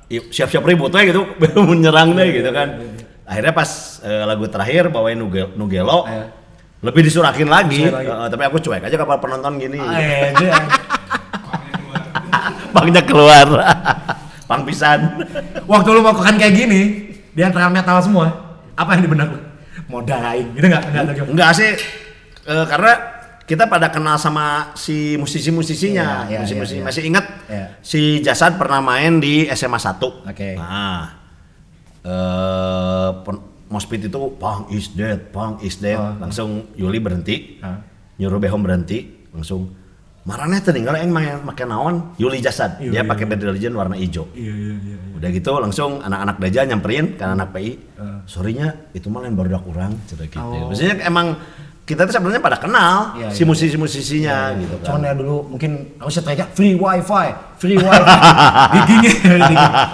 A: siap-siap ribut we gitu, menyerang deh gitu kan. Akhirnya pas lagu terakhir bawain Nugelo, lebih disurakin lagi. Tapi aku cuek aja kapal penonton gini. Pangnya keluar. Pang pisan.
B: Waktu lu melakukan kayak gini, di antara metal semua, apa yang di benak lu? Mau darain, gitu nggak?
A: Enggak sih, karena kita pada kenal sama si musisi-musisinya.
B: Iya,
A: Musisi-musisi.
B: iya.
A: Masih ingat
B: Iya.
A: si Jasad pernah main di SMA 1.
B: Oke.
A: Nah, Moshpit itu Pang is dead. Langsung Yuli berhenti, nyuruh Behom berhenti, langsung marahnya tertinggal yang main naon Yuli Jasad. Dia pakai Bad Religion warna hijau. Udah gitu langsung anak-anak Daja nyamperin kan anak PI. Sorrynya itu mah lain barudak urang cerita gitu. Maksudnya emang kita tuh sebenarnya pada kenal si musisi-musisinya gitu kan.
B: Cuman ya dulu mungkin aku sih teriaknya free wifi giginya.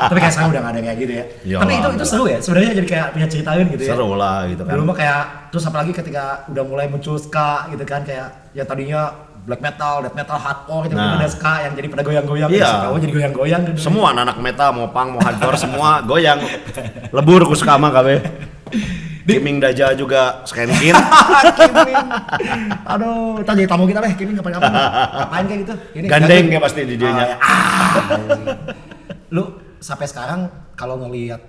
B: Tapi kayak sekarang udah gak ada kayak gitu ya.
A: Iyalah,
B: Tapi itu seru ya, sebenarnya jadi kayak punya ceritain gitu ya.
A: Seru lah gitu kan.
B: Dulu mah kayak, terus apalagi ketika udah mulai muncul ska gitu kan, kayak ya tadinya black metal, death metal, hardcore gitu, ada ska yang jadi pada goyang-goyang, jadi goyang-goyang gitu.
A: Semua anak metal mau punk mau hardcore semua goyang lebur ku skama kabeh. Kiming Daja juga Skankin.
B: Kiming. Aduh, ntar jadi tamu kita deh, Kiming ngapain kayak gitu. Ini
A: Gandeng kayak pasti di dianya.
B: Lu sampai sekarang kalau ngelihat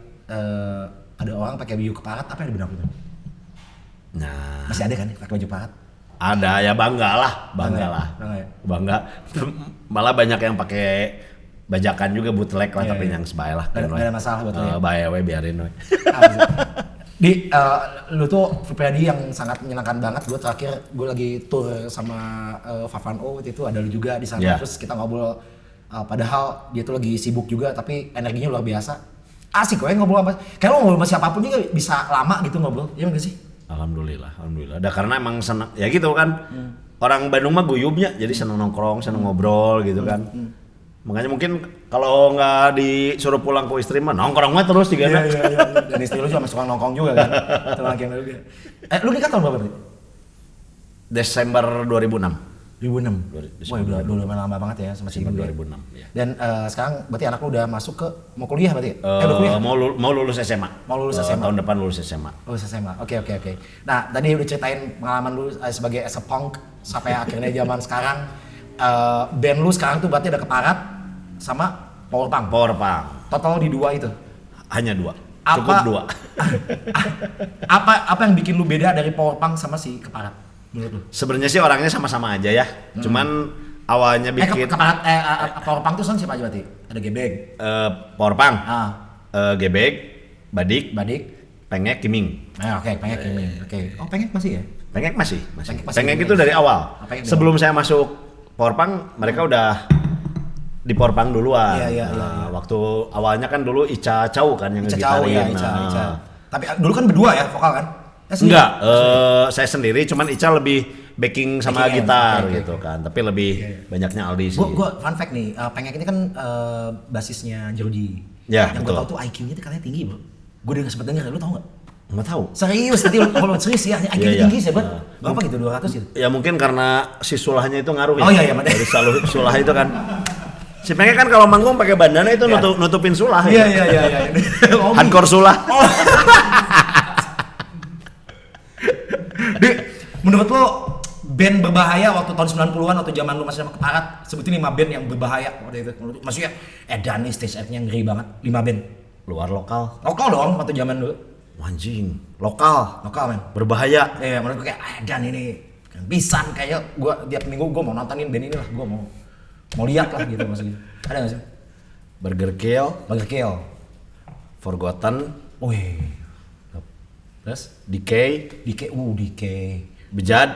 B: ada orang pakai baju keparat, apa yang di benak lu?
A: Nah,
B: Masih ada kan pakai baju keparat?
A: ada ya bangga lah. Bangga. Malah banyak yang pakai bajakan juga bootleg lah, tapi yang sebae lah.
B: Gak ada masalah buat lu ya?
A: Bae we biarin we.
B: Lu tuh pribadi yang sangat menyenangkan banget. Gue terakhir gue lagi tour sama Favan O waktu itu, ada lu juga di sana. Terus kita ngobrol, padahal dia tuh lagi sibuk juga tapi energinya luar biasa. Asik gue ngobrol apa, kayak lo ngobrol sama siapapun juga bisa lama gitu ngobrol, iya nggak sih?
A: Alhamdulillah. Ada karena emang senang ya gitu kan. Orang Bandung mah guyubnya, jadi seneng nongkrong, seneng ngobrol gitu kan. Makanya mungkin kalau nggak disuruh pulang ke istri mah nongkrong mah terus juga.
B: Iya. Dan istri lu juga masuk nongkrong juga kan. Itu lagi yang juga. Lu nikah tahun berapa berarti?
A: Desember 2006.
B: 2006. Wah, udah lama banget ya sama si Ibu.
A: 2006 ya.
B: Dan sekarang berarti anak lu udah masuk ke mau kuliah berarti? Udah kuliah?
A: Mau lulus SMA.
B: Mau lulus SMA.
A: Tahun depan lulus SMA.
B: Lulus SMA. Oke. Nah, tadi udah ceritain pengalaman lu sebagai as a punk sampai akhirnya zaman sekarang band lu sekarang tuh berarti ada Keparat sama Power Punk. Total di 2 itu.
A: Hanya 2. Cukup 2.
B: Apa yang bikin lu beda dari Power Punk sama si Keparat? Menurut lu?
A: Sebenarnya sih orangnya sama-sama aja ya. Cuman awalnya bikin
B: Keparat Power Punk tuh siapa aja berarti? Ada Gebeg.
A: Power Punk. Gebeg, Badik, Pengek, Kiming.
B: Oke, Pengek Kiming. Oke. Oh, Pengek masih ya?
A: Pengek masih.
B: Pengek
A: Itu dari awal. Sebelum saya masuk Power Punk, mereka udah di Power Punk duluan.
B: Iya.
A: Waktu awalnya kan dulu Ica Chow kan yang ngegitarin.
B: Ica. Tapi dulu kan berdua ya vokal kan?
A: Enggak, saya sendiri, cuman Ica lebih backing sama gitar gitu kan. Tapi lebih banyaknya Aldi sih.
B: Gua fun fact nih, Pengek ini kan basisnya Jordi.
A: Ya,
B: yang gue tau tuh IQ-nya tuh katanya tinggi, bro. Gue udah sempet denger, lu tau gak?
A: Nggak tahu.
B: Serius, nanti kalau serius ya, IQ-nya tinggi sih, Bang. Berapa gitu, 200 gitu?
A: Ya mungkin karena si sulahnya itu ngaruh ya.
B: Oh iya,
A: dari sulah itu kan. Si Pengek kan kalau manggung pakai bandana itu nutupin sulah.
B: Iya.
A: Hardcore sulah.
B: Menurut lo band berbahaya waktu tahun 90-an atau zaman lu masih sama Keparat, sebutin 5 band yang berbahaya waktu itu menurut. Maksudnya Edan nih stage act-nya ngeri banget, 5 band.
A: Luar lokal.
B: Lokal dong waktu zaman dulu.
A: Anjing, lokal
B: men.
A: Berbahaya.
B: Iya, menurut gue kayak Edan ini kan pisan, kayak gua tiap minggu gua mau nontonin band ini lah, gua mau lihat lah gitu maksudnya. Ada enggak sih?
A: Burger Kill. Forgotten.
B: Wih. Terus
A: Decay. Bejat,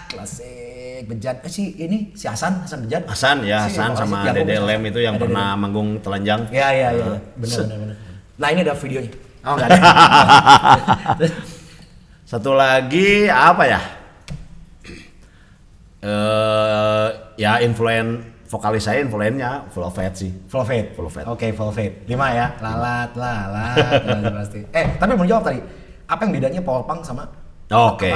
B: klasik. Bejat. Si Hasan Bejat.
A: Hasan sama Dede Lem itu yang pernah manggung telanjang.
B: Iya. Benar. Nah, ini ada videonya. Oh, enggak ada.
A: Satu lagi apa ya? Ya vokalis saya influennya Full of Fate sih.
B: Full of Fate. Oke, Full of Fate. 5 ya. Lalat pasti. Tapi mau jawab tadi. Apa yang bedanya Power Punk sama
A: Oke.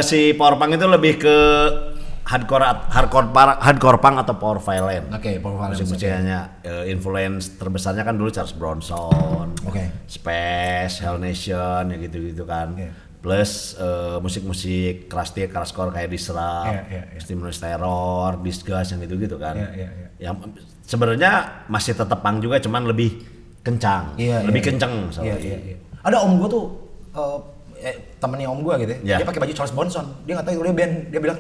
A: Si Power Punk itu lebih ke hardcore punk atau power violent.
B: Oke, power violent.
A: Musik-musiknya influence terbesarnya kan dulu Charles Bronson. Space, Hell Nation ya gitu-gitu kan. Plus musik-musik keras-core kayak Disrupt, Stimulus Terror, Disgust yang gitu-gitu kan. Yang sebenarnya masih tetap punk juga, cuman lebih kencang, kencang.
B: Ada om gue tuh temennya om gue gitu ya. Dia pakai baju Charles Bronson, dia nggak tahu itu dia band, dia bilang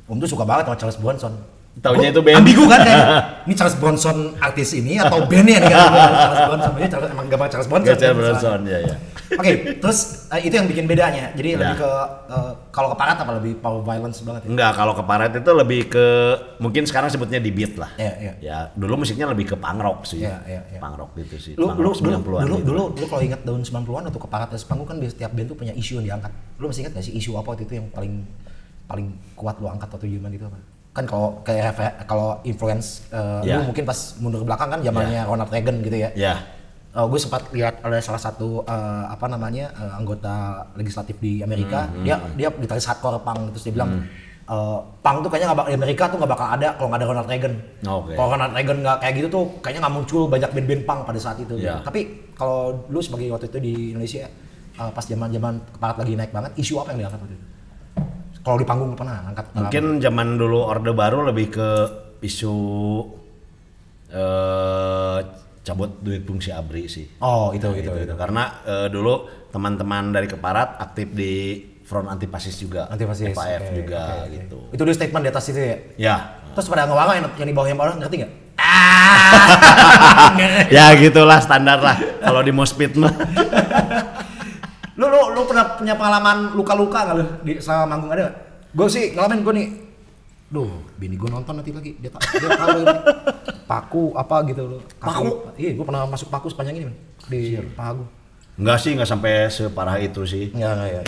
B: om tuh suka banget sama Charles Bronson.
A: Taunya itu band.
B: Ambigu kan kayak ini Charles Bronson artis ini atau bandnya nih kan. Charles Bronson ini emang gambar Charles Bronson.
A: Charles Bronson ya.
B: Oke, terus itu yang bikin bedanya. Jadi lebih ke kalau Keparat apa lebih power violence banget ya?
A: Enggak, kalau Keparat itu lebih ke mungkin sekarang sebutnya di beat lah.
B: Iya.
A: Ya, dulu musiknya lebih ke punk rock sih.
B: Iya.
A: Punk rock gitu sih.
B: Dulu
A: 90-an.
B: Dulu kalau ingat tahun 90-an atau Keparat dan panggung kan setiap band tuh punya isu yang diangkat. Lu masih ingat gak sih isu apa waktu itu yang paling kuat lu angkat waktu zaman itu apa? Kan kalau influence lu mungkin pas mundur ke belakang kan zamannya Ronald Reagan gitu ya.
A: Iya.
B: Gue sempat lihat ada salah satu anggota legislatif di Amerika, dia gitaris hardcore punk, terus dia bilang punk tuh kayaknya di Amerika tuh nggak bakal ada kalau nggak ada Ronald Reagan. Kalau Ronald Reagan nggak kayak gitu tuh kayaknya nggak muncul banyak band-band punk pada saat itu. Tapi kalau lu sebagai waktu itu di Indonesia pas zaman keparat lagi naik banget, isu apa yang diangkat waktu itu? Kalau di panggung lu pernah angkat?
A: Mungkin zaman dulu Orde Baru lebih ke isu cabut duit fungsi ABRI sih.
B: Oh itu.
A: Karena dulu teman-teman dari Keparat aktif di Front Anti Fasis juga,
B: Anti-fasis,
A: FAF
B: oke,
A: juga
B: oke.
A: gitu.
B: Itu dia statement di atas itu ya?
A: Ya.
B: Terus pada ngewanga yang di bawah yang ngerti nggak?
A: Ya gitulah standar lah kalau di Mospit mah.
B: Lu pernah punya pengalaman luka-luka nggak lu selama manggung ada nggak? Gue sih ngalamin gue nih. Duh, bini gue nonton nanti lagi. Dia tahu ini. Paku apa gitu loh.
A: Paku?
B: Iya, gue pernah masuk paku sepanjang ini man. Di paha gue.
A: Enggak sih, enggak sampai separah itu sih.
B: Enggak ya.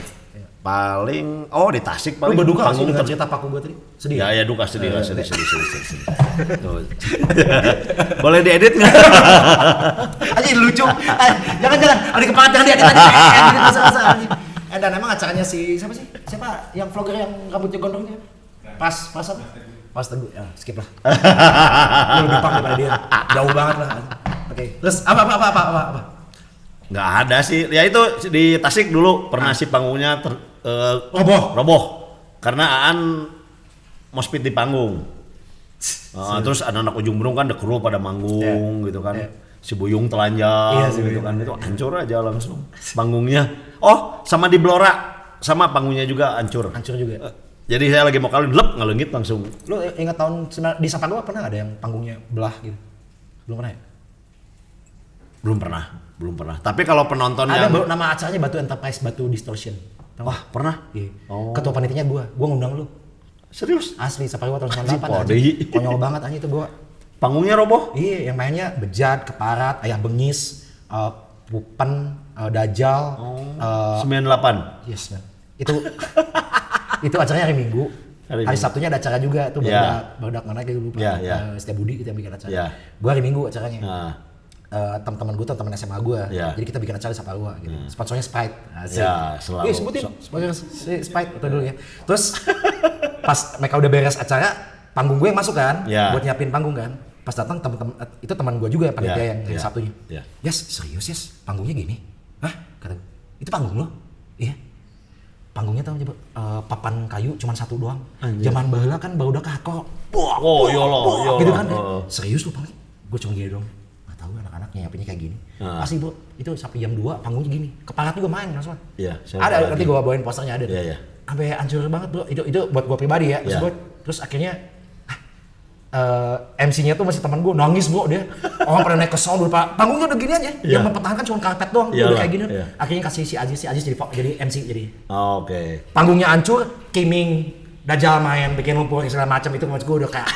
A: Paling di Tasik
B: Lu
A: paling
B: berduka nggak sih
A: panggung
B: dengan cerita paku gue tadi? Sedih.
A: Ya duka sedih. Tuh. Boleh diedit nggak?
B: Anjing lucu. Jangan. Ada keparat jangan diedit. Dan emang acaranya siapa sih? Siapa yang vlogger yang rambutnya gondrong dia? Pas apa? Pas Teguh. Ya, skip lah. Lu lebih pang daripada dia. Jauh banget lah. Oke. Terus apa?
A: Nggak ada sih. Ya itu di Tasik dulu pernah sih panggungnya roboh. Karena Aan mospit di panggung. Terus anak-anak ujung burung kan the crew pada manggung gitu kan. Si Buyung telanjang gitu kan. Itu hancur aja langsung panggungnya. Sama di Blora sama panggungnya juga hancur.
B: Hancur juga.
A: Jadi saya lagi mau kali ngelengit langsung.
B: Lu ingat tahun di Saparua pernah ada yang panggungnya belah gitu? Belum pernah ya?
A: Belum pernah. Tapi kalau penonton
B: Ada
A: yang
B: nama acaranya Batu Enterprise, Batu Distortion.
A: Wah, pernah?
B: Iya. Ketua panitianya gua ngundang lu.
A: Serius?
B: Asli Saparua tahun 98
A: Pode.
B: aja. Konyol banget aja itu gua.
A: Panggungnya roboh?
B: Iya, yang mainnya Bejat, Keparat, Ayah Bengis, Pupen, Dajjal,
A: 98.
B: yes man. Itu acaranya hari Minggu. Hari Sabtunya ada acara juga tuh barudak mana kayak lupa. Setiap Budi kita bikin acara. Gua hari Minggu acaranya. Teman-teman gue, teman SMA gue, jadi kita bikin acara di Saparua gitu. Sponsornya Sprite.
A: Selalu.
B: Sebutin sponsor Sprite itu dulu ya. Terus pas mereka udah beres acara, panggung gue yang masuk kan, buat nyiapin panggung kan. Pas datang teman-teman itu teman gue juga panitia yang hari Sabtunya. Yes, serius panggungnya gini? Hah? Kata gue, itu panggung lo? Iya. Panggungnya tahu coba papan kayu cuma satu doang. Zaman baheula kan barudak hardcore. Gitu kan. Serius lu panggil? Gue cuma gini dong. Tahu anak-anak nyiapinnya kayak gini. Pasti bro, itu sampai jam 2 panggungnya gini. Keparat juga main langsung.
A: Iya,
B: ada nanti gua bawain posternya ada.
A: Iya.
B: Sampai hancur banget bro. Itu buat gua pribadi ya. Terus akhirnya MC-nya tuh masih teman gua nangis bro dia. Orang pada naik ke sound dulu Pak. Panggungnya udah gini aja. Yang mempertahankan cuma karpet doang. Udah kayak gini. Akhirnya kasih si Aziz jadi MC jadi.
A: Oke.
B: Panggungnya hancur, Kiming Dajjal main bikin lumpur segala macam itu maksud gue udah kayak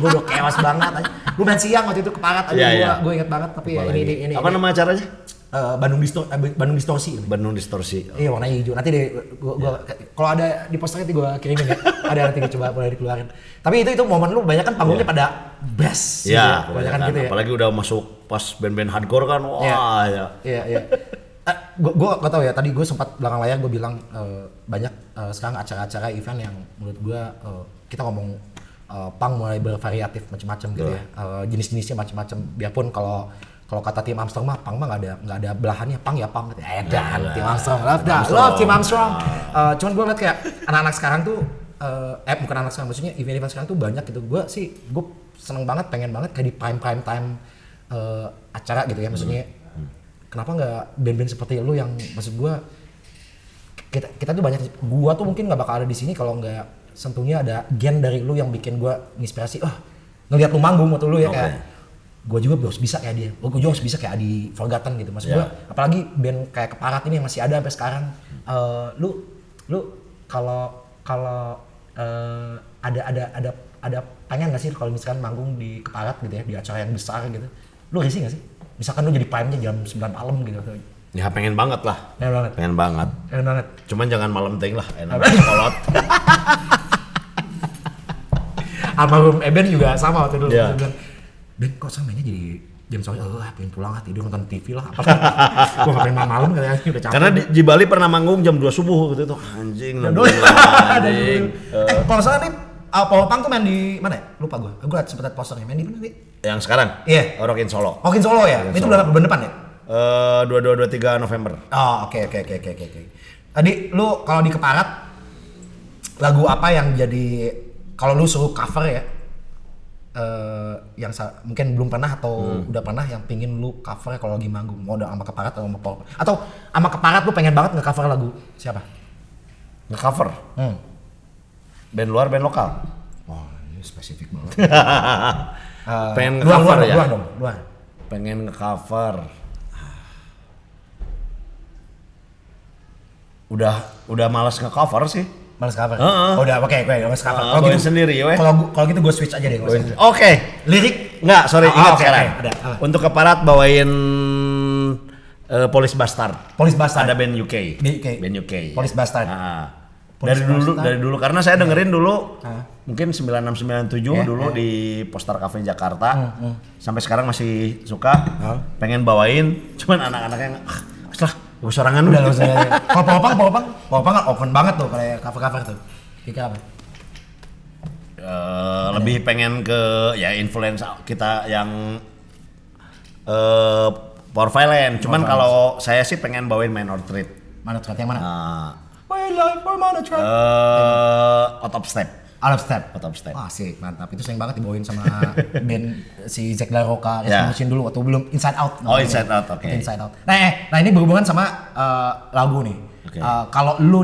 B: gue udah kewas banget aja. Gue main siang waktu itu Keparat aja gue inget banget tapi ya ini
A: apa nama acaranya?
B: Bandung Distorsi.
A: Bandung Distorsi.
B: Iya warnanya hijau. Nanti deh gua kalau ada di posternya nanti gue kirimin ya. Ada nanti gue coba boleh dikeluarin. Tapi itu momen lu banyak kan panggungnya pada bass.
A: Iya,
B: kebanyakan gitu ya.
A: Apalagi udah masuk pas band-band hardcore kan. Wah,
B: Iya. Gue gak tau ya, tadi gue sempat belakang layar gue bilang banyak sekarang acara-acara event yang menurut gue kita ngomong punk mulai bervariatif macam-macam gitu ya, jenis-jenisnya macam-macam. Biarpun kalau kata Tim Armstrong mah punk mah nggak ada belahannya, punk ya punk gitu. Dan Tim Armstrong, love Tim Armstrong. Cuman gue liat kayak anak-anak sekarang tuh, bukan anak sekarang, maksudnya event-event sekarang tuh banyak gitu. Gue seneng banget, pengen banget kayak di prime time acara gitu ya, maksudnya. Kenapa nggak band-band seperti lu yang maksud gua kita tuh banyak, gua tuh mungkin nggak bakal ada di sini kalau nggak sentuhnya ada gen dari lu yang bikin gua inspirasi. Ngelihat lu manggung waktu lu ya kayak gua juga harus bisa kayak dia. Gua juga harus bisa kayak Adi Forgotten gitu. Maksud gua apalagi band kayak Keparat ini yang masih ada sampai sekarang. Lu kalau ada pengen nggak sih kalau misalkan manggung di Keparat gitu ya, di acara yang besar gitu. Lu risih nggak sih? Misalkan lu jadi prime-nya jam 9 malam gitu.
A: Ya pengen banget lah. Pengen banget. Cuman jangan malam ting lah, enak sekolot.
B: Almarhum Eben juga sama waktu dulu. Dia bilang, Ben kok samanya jadi jam sore, pengen pulang tidur nonton TV lah. Gua gak pengen malam katanya, udah capek.
A: Karena di Bali pernah manggung jam 2 subuh gitu tuh. Anjing anjing.
B: Kalau salah nih, Power Punk tuh main di mana ya? Lupa gua sempet liat posternya, main di mana nih?
A: Yang sekarang?
B: Iya.
A: Rockin Solo.
B: Rockin Solo ya? Itu bulan depan ya?
A: 22-23 November.
B: Oh, oke. Tadi lu kalau di Keparat lagu apa yang jadi kalau lu suruh cover ya? Yang mungkin belum pernah atau udah pernah yang pingin lu cover kalau lagi manggung, mau udah sama Keparat atau sama Power atau sama Keparat lu pengen banget nge-cover lagu siapa?
A: Nge-cover. Band luar, band lokal.
B: Oh, ini spesifik banget.
A: Pengen nge-cover ya?
B: Luar.
A: Pengen nge-cover. Udah malas nge-cover sih.
B: Males cover.
A: Heeh.
B: Udah oke, males cover.
A: Kalau gitu sendiri ya, weh.
B: Kalau gitu gue switch aja deh.
A: Oke.
B: Lirik
A: Enggak, sorry, ingat
B: oke,
A: sekarang.
B: ada.
A: Untuk Keparat bawain Police Bastard.
B: Police Bastard.
A: Ada band UK. Band UK.
B: Police Bastard. Police
A: Dari dulu karena saya dengerin dulu
B: Ah.
A: mungkin 9697 dulu di Poster Cafe Jakarta. Sampai sekarang masih suka. Pengen bawain, cuman anak-anaknya lah, gue sorangan
B: Udah lo saya. Kalau Popang kan open banget tuh kayak cover-cover tuh. Kira apa?
A: Lebih pengen ke ya influence kita yang Power Violence. Cuman kalau saya sih pengen bawain Minor Threat.
B: Mana track yang mana?
A: Uh,
B: Mana track?
A: Out of Step.
B: Out of Step.
A: Out of Step.
B: Wah sih mantap, itu sering banget dibawain sama band si Zack La Rocca,
A: Ya.
B: Resolution dulu atau belum Inside Out.
A: Oh, Inside Out, oke.
B: Inside Out. Nah ini berhubungan sama lagu nih.
A: Oke.
B: Kalau lu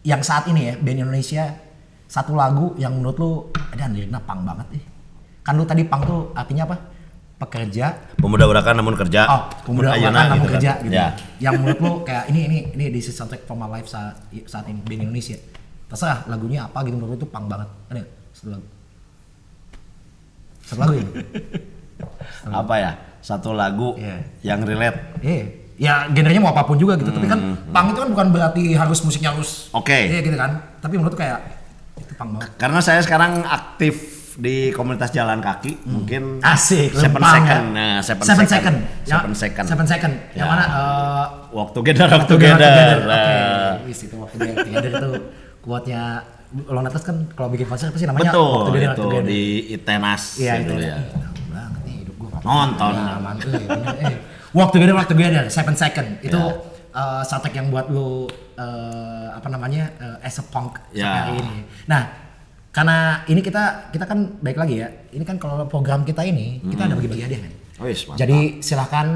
B: yang saat ini ya band Indonesia satu lagu yang menurut lu ada liriknya punk banget nih. Kan lu tadi punk tuh artinya apa? Pekerja.
A: Pemuda urakan namun kerja.
B: Pemuda
A: Ayana
B: urakan namun
A: gitu
B: kerja
A: kan.
B: gitu.
A: Ya.
B: Yang menurut lu kayak ini this is soundtrack for my life saat ini band Indonesia. Terserah lagunya apa gitu menurut lu tuh punk banget. Ada nggak? Satu lagu ya?
A: Apa ya? Satu lagu
B: Iya.
A: yang relate.
B: Ya genrenya mau apapun juga gitu. Tapi kan punk itu kan bukan berarti harus musiknya harus
A: Oke.
B: Iya gitu kan. Tapi menurut tuh kayak itu punk banget.
A: Karena saya sekarang aktif di komunitas jalan kaki, mungkin
B: Asik,
A: Seven
B: lempang
A: Second.
B: ya.
A: Nah, Seven
B: Seven
A: Second.
B: Second.
A: Seven Second.
B: Yang
A: Ya.
B: mana?
A: Walk together, walk
B: Together.
A: together.
B: Oke. Wis itu Walk Together itu kuatnya Ulang Atas kan kalau bikin konser pasti namanya Walk
A: Betul,
B: Together,
A: itu
B: Walk Together.
A: di Itenas
B: Iya
A: dulu
B: itu
A: ya.
B: Tahu banget nih hidup gua.
A: Nonton.
B: Walk Together, 7 Second. Itu
A: Ya.
B: soundtrack yang buat lu as a punk
A: Ya.
B: sampai hari ini. Nah, karena ini kita kan baik lagi ya. Ini kan kalau program kita ini kita ada bagi-bagi hadiah kan.
A: Wis, mantap.
B: Jadi silahkan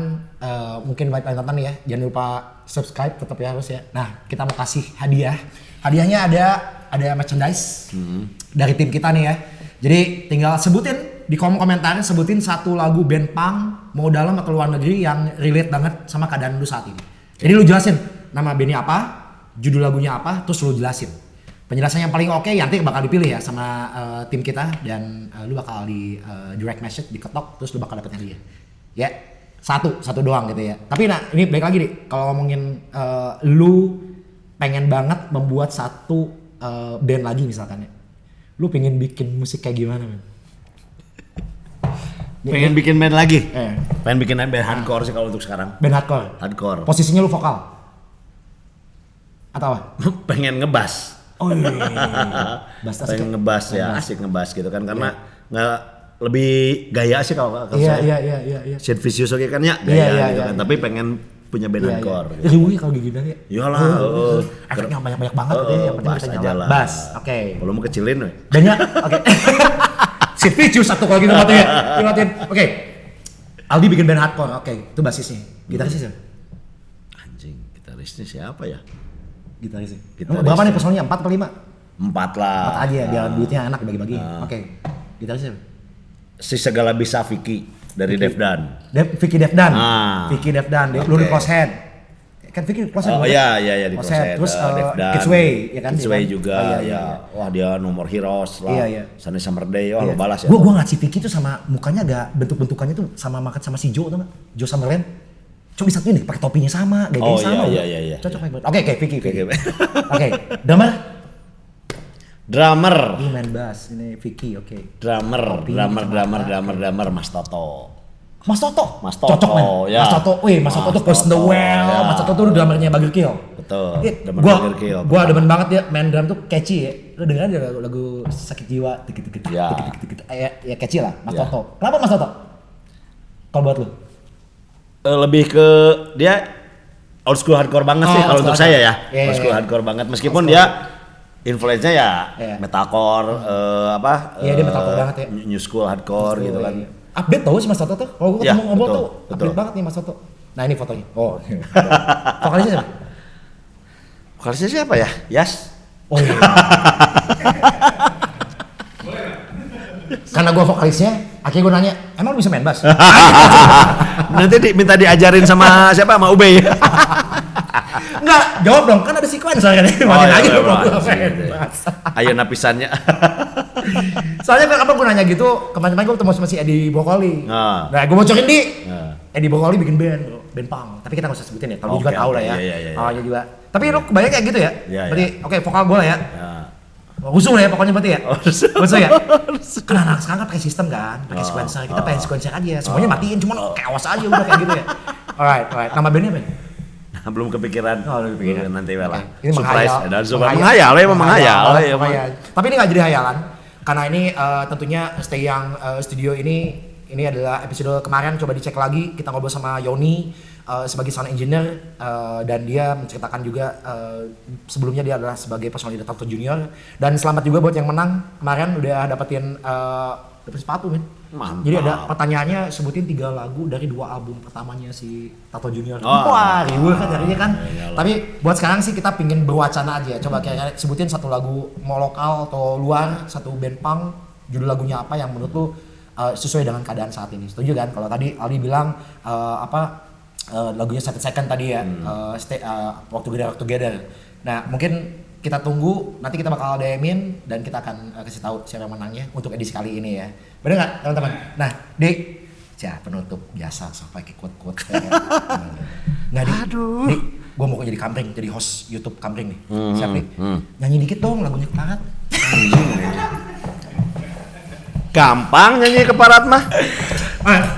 B: mungkin buat yang nonton ya, jangan lupa subscribe tetap ya harus ya. Nah, kita mau kasih hadiah. Hadiahnya ada merchandise dari tim kita nih ya. Jadi tinggal sebutin di kolom komentar, sebutin satu lagu band punk mau dalam atau luar negeri yang relate banget sama keadaan lu saat ini. Jadi lu jelasin nama bandnya apa, judul lagunya apa, terus lu jelasin. Penjelasan yang paling oke nanti bakal dipilih ya sama tim kita dan lu bakal di direct message, diketok, terus lu bakal dapet hadiah. Ya, satu doang gitu ya. Tapi nah ini balik lagi nih, kalau ngomongin lu pengen banget membuat satu band lagi misalkan ya. Lu pengen bikin musik kayak gimana men?
A: Pengen bikin band lagi.
B: Eh.
A: Pengen bikin band hardcore sih kalau untuk sekarang.
B: Band hardcore.
A: Hardcore.
B: Posisinya lu vokal? Atau apa?
A: Pengen ngebas.
B: Oh iya. Bass asik
A: Pengen
B: ya?
A: ngebas ya, asik ngebas gitu kan karena nggak lebih gaya sih kalau
B: Iya,
A: saya.
B: iya.
A: Sid Vicious oke kan ya gaya
B: Iya,
A: gitu
B: iya,
A: kan.
B: iya.
A: Tapi pengen punya band hardcore. Gitu.
B: Riuh kalau gini ya.
A: Iyalah.
B: Efeknya banyak banget gitu ya. Yang penting
A: Bass
B: bisa
A: aja
B: nyala.
A: lah.
B: Bass. Oke.
A: Kalau mau kecilin we.
B: Banyak. Oke. Sid Vicious satu kalau gitu matiin. Oke. Aldi bikin band hardcore. Oke, itu basisnya. Gitarisnya siapa?
A: Anjing, gitarisnya siapa ya?
B: Gitarisnya.
A: Gitaris.
B: Berapa nih personilnya? 4 atau 5?
A: 4 lah.
B: 4 aja ya, biar duitnya enak dibagi-bagi. Oke. Gitarisnya siapa?
A: Si segala bisa Vicky dari Devdan.
B: Vicky Devdan. Vicky Devdan. Lu di
A: Oke.
B: Closehead. Kan Vicky Closehead.
A: Oh
B: bukan?
A: iya di
B: Closehead.
A: Closehead.
B: Terus
A: Devdan.
B: Kidsway, ya kan?
A: Kidsway
B: Dia kan?
A: juga
B: Oh, iya,
A: ya.
B: iya.
A: Wah dia nomor heroes lah.
B: Iya, iya.
A: Sunny Summer Day, wah lo balas ya.
B: Gua ngeliat si Vicky tuh sama mukanya agak bentuk-bentukannya tuh sama makan sama si Joe tuh nggak? Joe Summerland. Coba bisa nih pakai topinya sama, gayanya
A: Oh,
B: sama.
A: iya.
B: Cocok banget. Oke, Vicky.
A: Oke.
B: Oke, drummer.
A: Drummer.
B: Lu main bass, ini Vicky, oke.
A: Drummer Mas Toto.
B: Mas Toto.
A: Mas Toto,
B: Cocok men.
A: ya.
B: Mas Toto, Mas Toto tuh Post the Well.
A: ya.
B: Mas Toto tuh drummernya Bagger Kill.
A: Betul.
B: Iya,
A: Drummer
B: gua
A: Bagger Kill.
B: demen banget ya main drum tuh catchy ya. Lu dengerin aja lagu Sakit Jiwa, dikit-dikit.
A: Ya.
B: Ya catchy lah, Mas
A: Ya.
B: Toto. Kenapa Mas Toto? Kalau buat lu?
A: lebih ke dia old school hardcore banget sih kalau untuk saya ya. Old school hardcore banget meskipun dia influence-nya ya metalcore
B: dia metalcore banget ya.
A: New school hardcore gitu kan.
B: Update tau sih Mas Toto tuh. Kalau gue ketemu ngobrol tuh update banget nih Mas Toto. Nah ini fotonya. Oh. Vokalisnya siapa?
A: Vokalisnya siapa ya? Yas.
B: Oh iya. Karena gue vokalisnya, akhirnya gue nanya, emang lu bisa main bass?
A: Nanti minta diajarin sama siapa? Sama Ube.
B: Enggak, jawab dong, kan ada sequencer kan. Makin lagi lu belum main bass.
A: Ayo napisannya.
B: Soalnya kenapa gue nanya gitu, kemarin-kemarin gue ketemu sama si Edi Brokoli. Nah, gue bocorin di. Edi Brokoli bikin band punk. Tapi kita nggak usah sebutin ya, kalau lu juga tahu lah ya. Iya juga. Tapi lu kebayang kayak gitu ya? Berarti, oke, vokal gue lah ya. Rusuh lah ya pokoknya berarti ya? Rusuh ya? Karena anak sekarang kan pakai sistem kan, pakai sequencer. Kita pakai sequencer aja, semuanya matiin, cuman chaos aja udah kayak gitu ya. Alright. Nama bandnya apa ya?
A: Nah, belum kepikiran.
B: Belum kepikiran.
A: Nanti lah.
B: Ini
A: surprise.
B: menghayal.
A: Menghayal.
B: Tapi ini nggak jadi hayalan, karena ini tentunya Stay Young Studio ini adalah episode kemarin, coba dicek lagi, kita ngobrol sama Yoni sebagai sound engineer dan dia menceritakan juga sebelumnya dia adalah sebagai personal leader Tato Junior, dan selamat juga buat yang menang kemarin udah dapetin dapet sepatu men.
A: Mantap.
B: Jadi ada pertanyaannya, sebutin 3 lagu dari 2 album pertamanya si Tato Junior. Wah, ribut kan jadinya kan. Tapi buat sekarang sih kita pingin berwacana aja. Coba kayak sebutin 1 lagu mau lokal atau luar, 1 band punk, judul lagunya apa yang menurut lu sesuai dengan keadaan saat ini. Setuju kan? Kalau tadi Aldi bilang lagunya 7 Second tadi ya, Walk Together. Nah, mungkin kita tunggu, nanti kita bakal DM-in dan kita akan kasih tahu siapa menangnya untuk edisi kali ini ya. Bener nggak teman-teman? Nah, Dik, penutup biasa sampai pakai quote-quote. Nggak Dik, gue mau jadi kampring, jadi host YouTube kampring nih. Siap Dik? Nyanyi dikit dong lagunya Keparat.
A: Gampang nyanyi Keparat mah.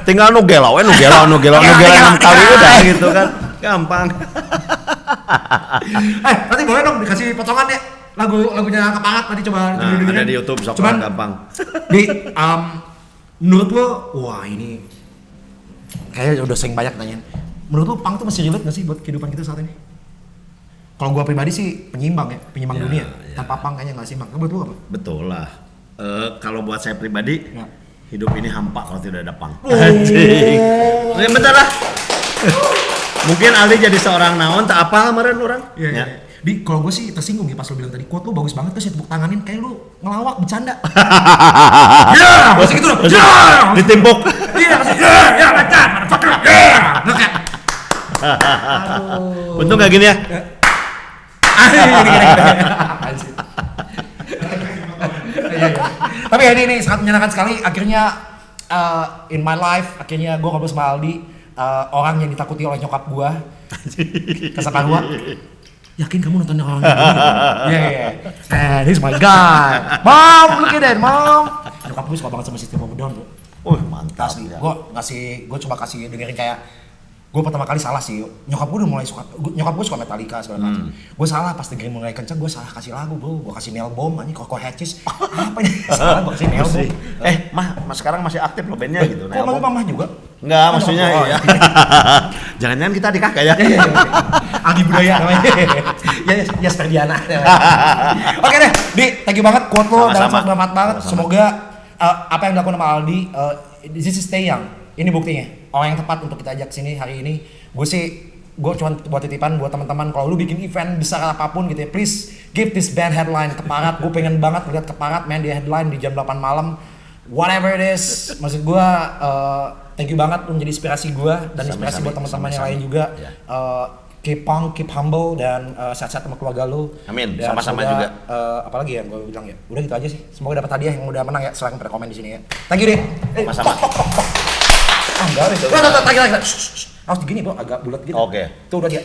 A: Tinggal nugelau 6 kali udah gitu kan. Gampang.
B: Nanti boleh dong dikasih potongan ya lagunya Keparat tadi, coba
A: ada di YouTube, cuman gampang.
B: Menurut lo, wah ini kayaknya udah sering banyak nanyain. Menurut lo punk tuh masih relate nggak sih buat kehidupan kita saat ini? Kalau gua pribadi sih penyimbang dunia. Tanpa punk kayaknya nggak seimbang. Buat lo apa?
A: Betul lah. Kalau buat saya pribadi, hidup ini hampa kalau tidak ada punk.
B: Anjing.
A: Bentar lah. Mungkin Aldi jadi seorang naon tak apa kemarin orang.
B: Iya. Di kalau gue sih tersinggung ya pas lo bilang tadi quote lo bagus banget, terus ya tepuk tanganin kayak lo ngelawak bercanda. Ya, masih gitu dong. Ya,
A: ditimpuk.
B: Iya, masih. Ya, lancar. Motherfucker. Ya. Nggak. Aduh.
A: Untung gak gini ya.
B: Tapi ya ini sangat menyenangkan sekali. Akhirnya in my life, akhirnya gue ngobrol sama Aldi, orang yang ditakuti oleh nyokap gue. Kesekarua. Yakin kamu nonton orang ini? Yeah. This is my guy. Mom, look at that, mom. Nyokap gue suka banget sama System of a Down, bro.
A: Mantap.
B: Asli. Gue coba kasih dengerin kayak, gue pertama kali salah sih. Nyokap gue udah mulai suka, nyokap gue suka Metallica segala macam. Gue salah pas dengerin mulai kenceng, gue salah kasih lagu, bro. Gue kasih Nail Bomb, anjing Coco Hatches. Apa ini? Salah gue kasih Nail Bomb.
A: Mah sekarang masih aktif loh bandnya gitu.
B: Kok mama juga?
A: Enggak, maksudnya iya. Jangan-jangan kita adik kakak ya?
B: Adi Budaya namanya. Ya Sperdiana. Oke deh, Di, thank you banget quote lo dan sangat bermanfaat banget. Semoga apa yang dilakukan sama Aldi, this is Stay Young. Ini buktinya. Orang yang tepat untuk kita ajak sini hari ini. Gue cuma buat titipan buat teman-teman, kalau lu bikin event besar apapun gitu ya, please give this band headline Keparat. Gue pengen banget lihat Keparat main di headline di jam 8 malam. Whatever it is, maksud gue thank you banget menjadi inspirasi gue dan inspirasi buat teman-teman yang lain juga. Keep punk, keep humble, dan sehat-sehat sama keluarga lu.
A: Amin,
B: dan
A: sama-sama
B: semoga,
A: juga.
B: Apalagi yang gue bilang ya, udah gitu aja sih. Semoga dapat hadiah yang udah menang ya, silahkan pada komen di sini ya. Thank you deh.
A: Sama-sama.
B: Enggak, terakhir. Harus digini bro, agak bulat gitu.
A: Oke.
B: Tuh udah dia.